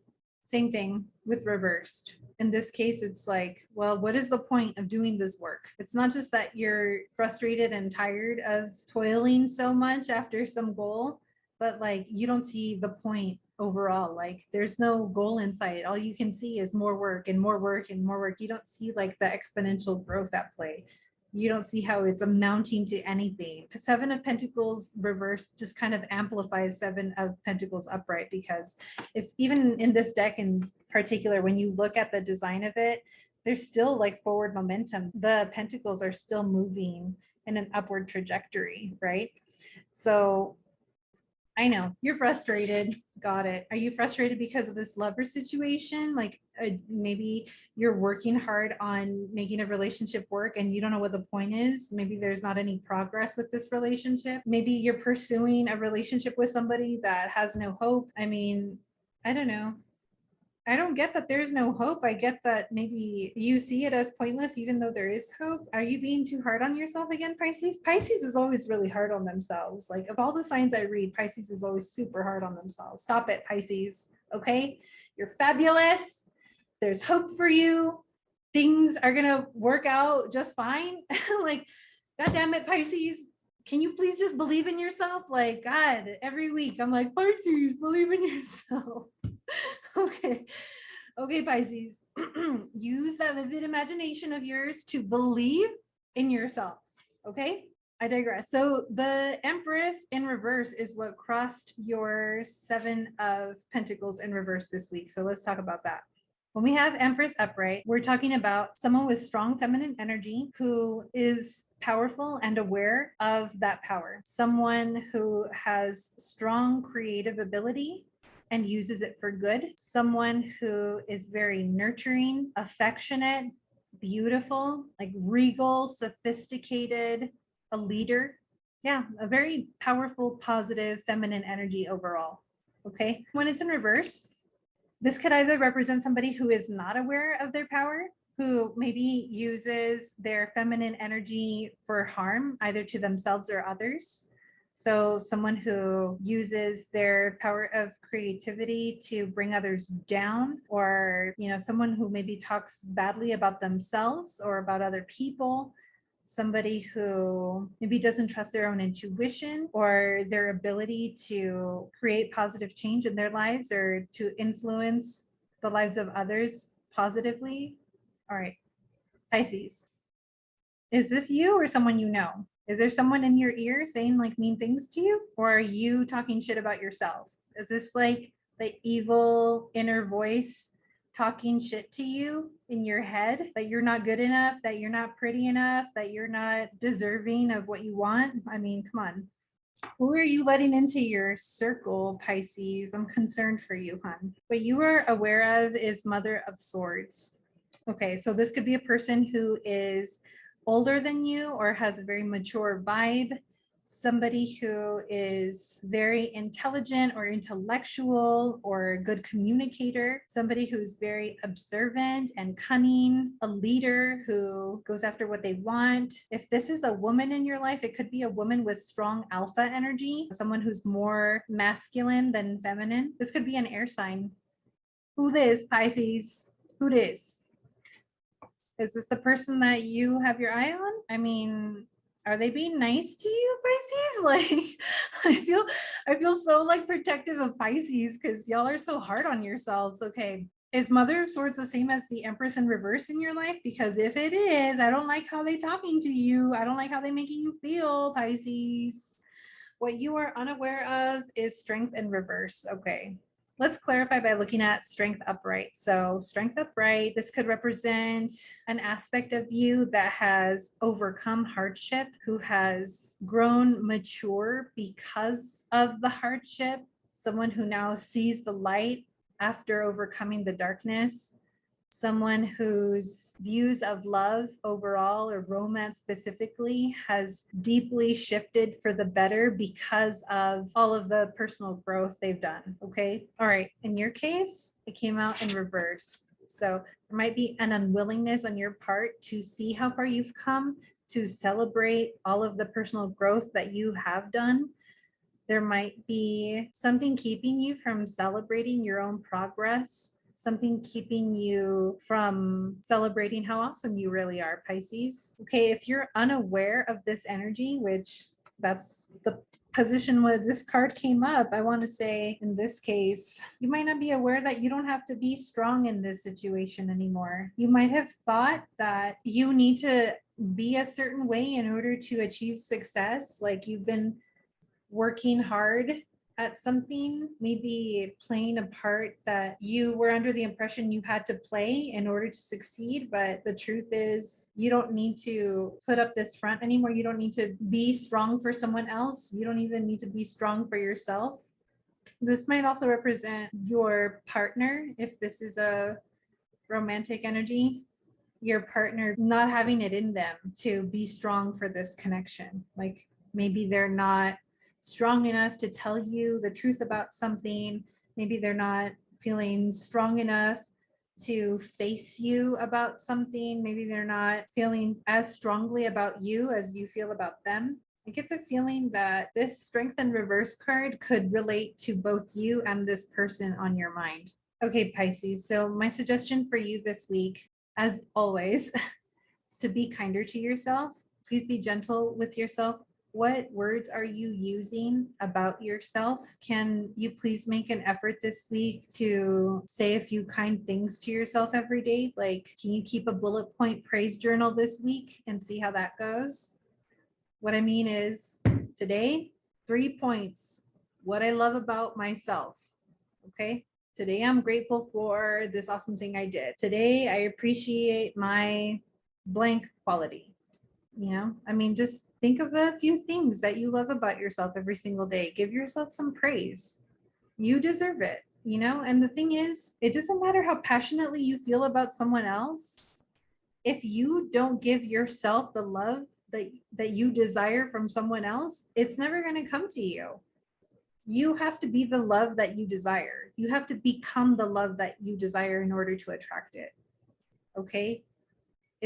Same thing with reversed. In this case, it's like, well, what is the point of doing this work? It's not just that you're frustrated and tired of toiling so much after some goal, but like you don't see the point overall. Like there's no goal in sight. All you can see is more work and more work and more work. You don't see like the exponential growth at play. You don't see how it's amounting to anything. 7 of Pentacles reverse just kind of amplifies 7 of Pentacles upright, because if even in this deck in particular, when you look at the design of it, there's still like forward momentum. The Pentacles are still moving in an upward trajectory, right? So I know you're frustrated. Got it. Are you frustrated because of this lover situation? Like maybe you're working hard on making a relationship work and you don't know what the point is. Maybe there's not any progress with this relationship. Maybe you're pursuing a relationship with somebody that has no hope. I mean, I don't know. I don't get that there's no hope. I get that maybe you see it as pointless, even though there is hope. Are you being too hard on yourself again, Pisces? Pisces is always really hard on themselves. Like of all the signs I read, Pisces is always super hard on themselves. Stop it, Pisces. Okay? You're fabulous. There's hope for you. Things are going to work out just fine. Like, God damn it, Pisces. Can you please just believe in yourself? Like, God, every week I'm like, Pisces, believe in yourself. Okay, Pisces. Use that vivid imagination of yours to believe in yourself. Okay, I digress. So the Empress in reverse is what crossed your 7 of Pentacles in reverse this week. So let's talk about that. When we have Empress upright, we're talking about someone with strong feminine energy who is powerful and aware of that power. Someone who has strong creative ability and uses it for good. Someone who is very nurturing, affectionate, beautiful, like regal, sophisticated, a leader. Yeah, a very powerful, positive, feminine energy overall. Okay. When it's in reverse, this could either represent somebody who is not aware of their power, who maybe uses their feminine energy for harm, either to themselves or others. So someone who uses their power of creativity to bring others down, or, someone who maybe talks badly about themselves or about other people. Somebody who maybe doesn't trust their own intuition or their ability to create positive change in their lives or to influence the lives of others positively. All right, Pisces. Is this you or someone you know? Is there someone in your ear saying like mean things to you? Or are you talking shit about yourself? Is this like the evil inner voice talking shit to you in your head that you're not good enough, that you're not pretty enough, that you're not deserving of what you want? I mean, come on. Who are you letting into your circle, Pisces? I'm concerned for you, hon. What you are aware of is Mother of Swords. Okay, so this could be a person who is older than you or has a very mature vibe, somebody who is very intelligent or intellectual or a good communicator, somebody who's very observant and cunning, a leader who goes after what they want. If this is a woman in your life, it could be a woman with strong alpha energy, someone who's more masculine than feminine. This could be an air sign. Who this, Pisces? Who this? Is this the person that you have your eye on? I mean, are they being nice to you, Pisces? Like, I feel so like protective of Pisces because y'all are so hard on yourselves. Okay. Is Mother of Swords the same as the Empress in reverse in your life? Because if it is, I don't like how they talking to you. I don't like how they making you feel, Pisces. What you are unaware of is Strength in reverse. Okay. Let's clarify by looking at Strength upright. So Strength upright, this could represent an aspect of you that has overcome hardship, who has grown mature because of the hardship, someone who now sees the light after overcoming the darkness, someone whose views of love overall or romance specifically has deeply shifted for the better because of all of the personal growth they've done. Okay. All right. In your case, it came out in reverse. So there might be an unwillingness on your part to see how far you've come, to celebrate all of the personal growth that you have done. There might be something keeping you from celebrating your own progress, something keeping you from celebrating how awesome you really are, Pisces. Okay, if you're unaware of this energy, which that's the position where this card came up, I want to say in this case, you might not be aware that you don't have to be strong in this situation anymore. You might have thought that you need to be a certain way in order to achieve success. Like you've been working hard at something, maybe playing a part that you were under the impression you had to play in order to succeed. But the truth is, you don't need to put up this front anymore. You don't need to be strong for someone else. You don't even need to be strong for yourself. This might also represent your partner, if this is a romantic energy, your partner not having it in them to be strong for this connection. Like maybe they're not strong enough to tell you the truth about something. Maybe they're not feeling strong enough to face you about something. Maybe they're not feeling as strongly about you as you feel about them. I get the feeling that this Strength in reverse card could relate to both you and this person on your mind. Okay, Pisces. So my suggestion for you this week, as always, is to be kinder to yourself. Please be gentle with yourself. What words are you using about yourself? Can you please make an effort this week to say a few kind things to yourself every day? Like, can you keep a bullet point praise journal this week and see how that goes? What I mean is, today, 3 points. What I love about myself. Okay. Today, I'm grateful for this awesome thing I did. Today, I appreciate my blank quality. I mean, just think of a few things that you love about yourself every single day. Give yourself some praise. You deserve it, And the thing is, it doesn't matter how passionately you feel about someone else. If you don't give yourself the love that you desire from someone else, it's never going to come to you. You have to be the love that you desire. You have to become the love that you desire in order to attract it. Okay?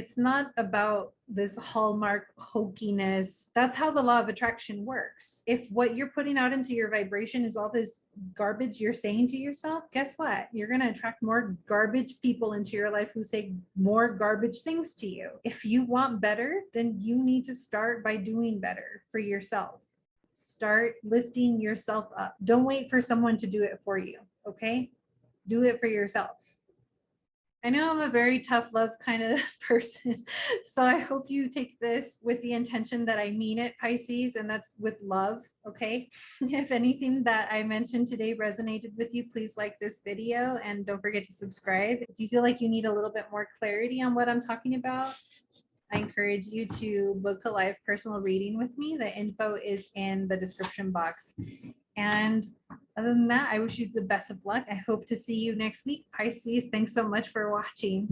It's not about this hallmark hokiness. That's how the law of attraction works. If what you're putting out into your vibration is all this garbage you're saying to yourself, guess what? You're going to attract more garbage people into your life who say more garbage things to you. If you want better, then you need to start by doing better for yourself. Start lifting yourself up. Don't wait for someone to do it for you, okay? Do it for yourself. I know I'm a very tough love kind of person, so I hope you take this with the intention that I mean it, Pisces, and that's with love, okay? If anything that I mentioned today resonated with you, please like this video and don't forget to subscribe. If you feel like you need a little bit more clarity on what I'm talking about, I encourage you to book a live personal reading with me. The info is in the description box. And other than that, I wish you the best of luck. I hope to see you next week, Pisces. Thanks so much for watching.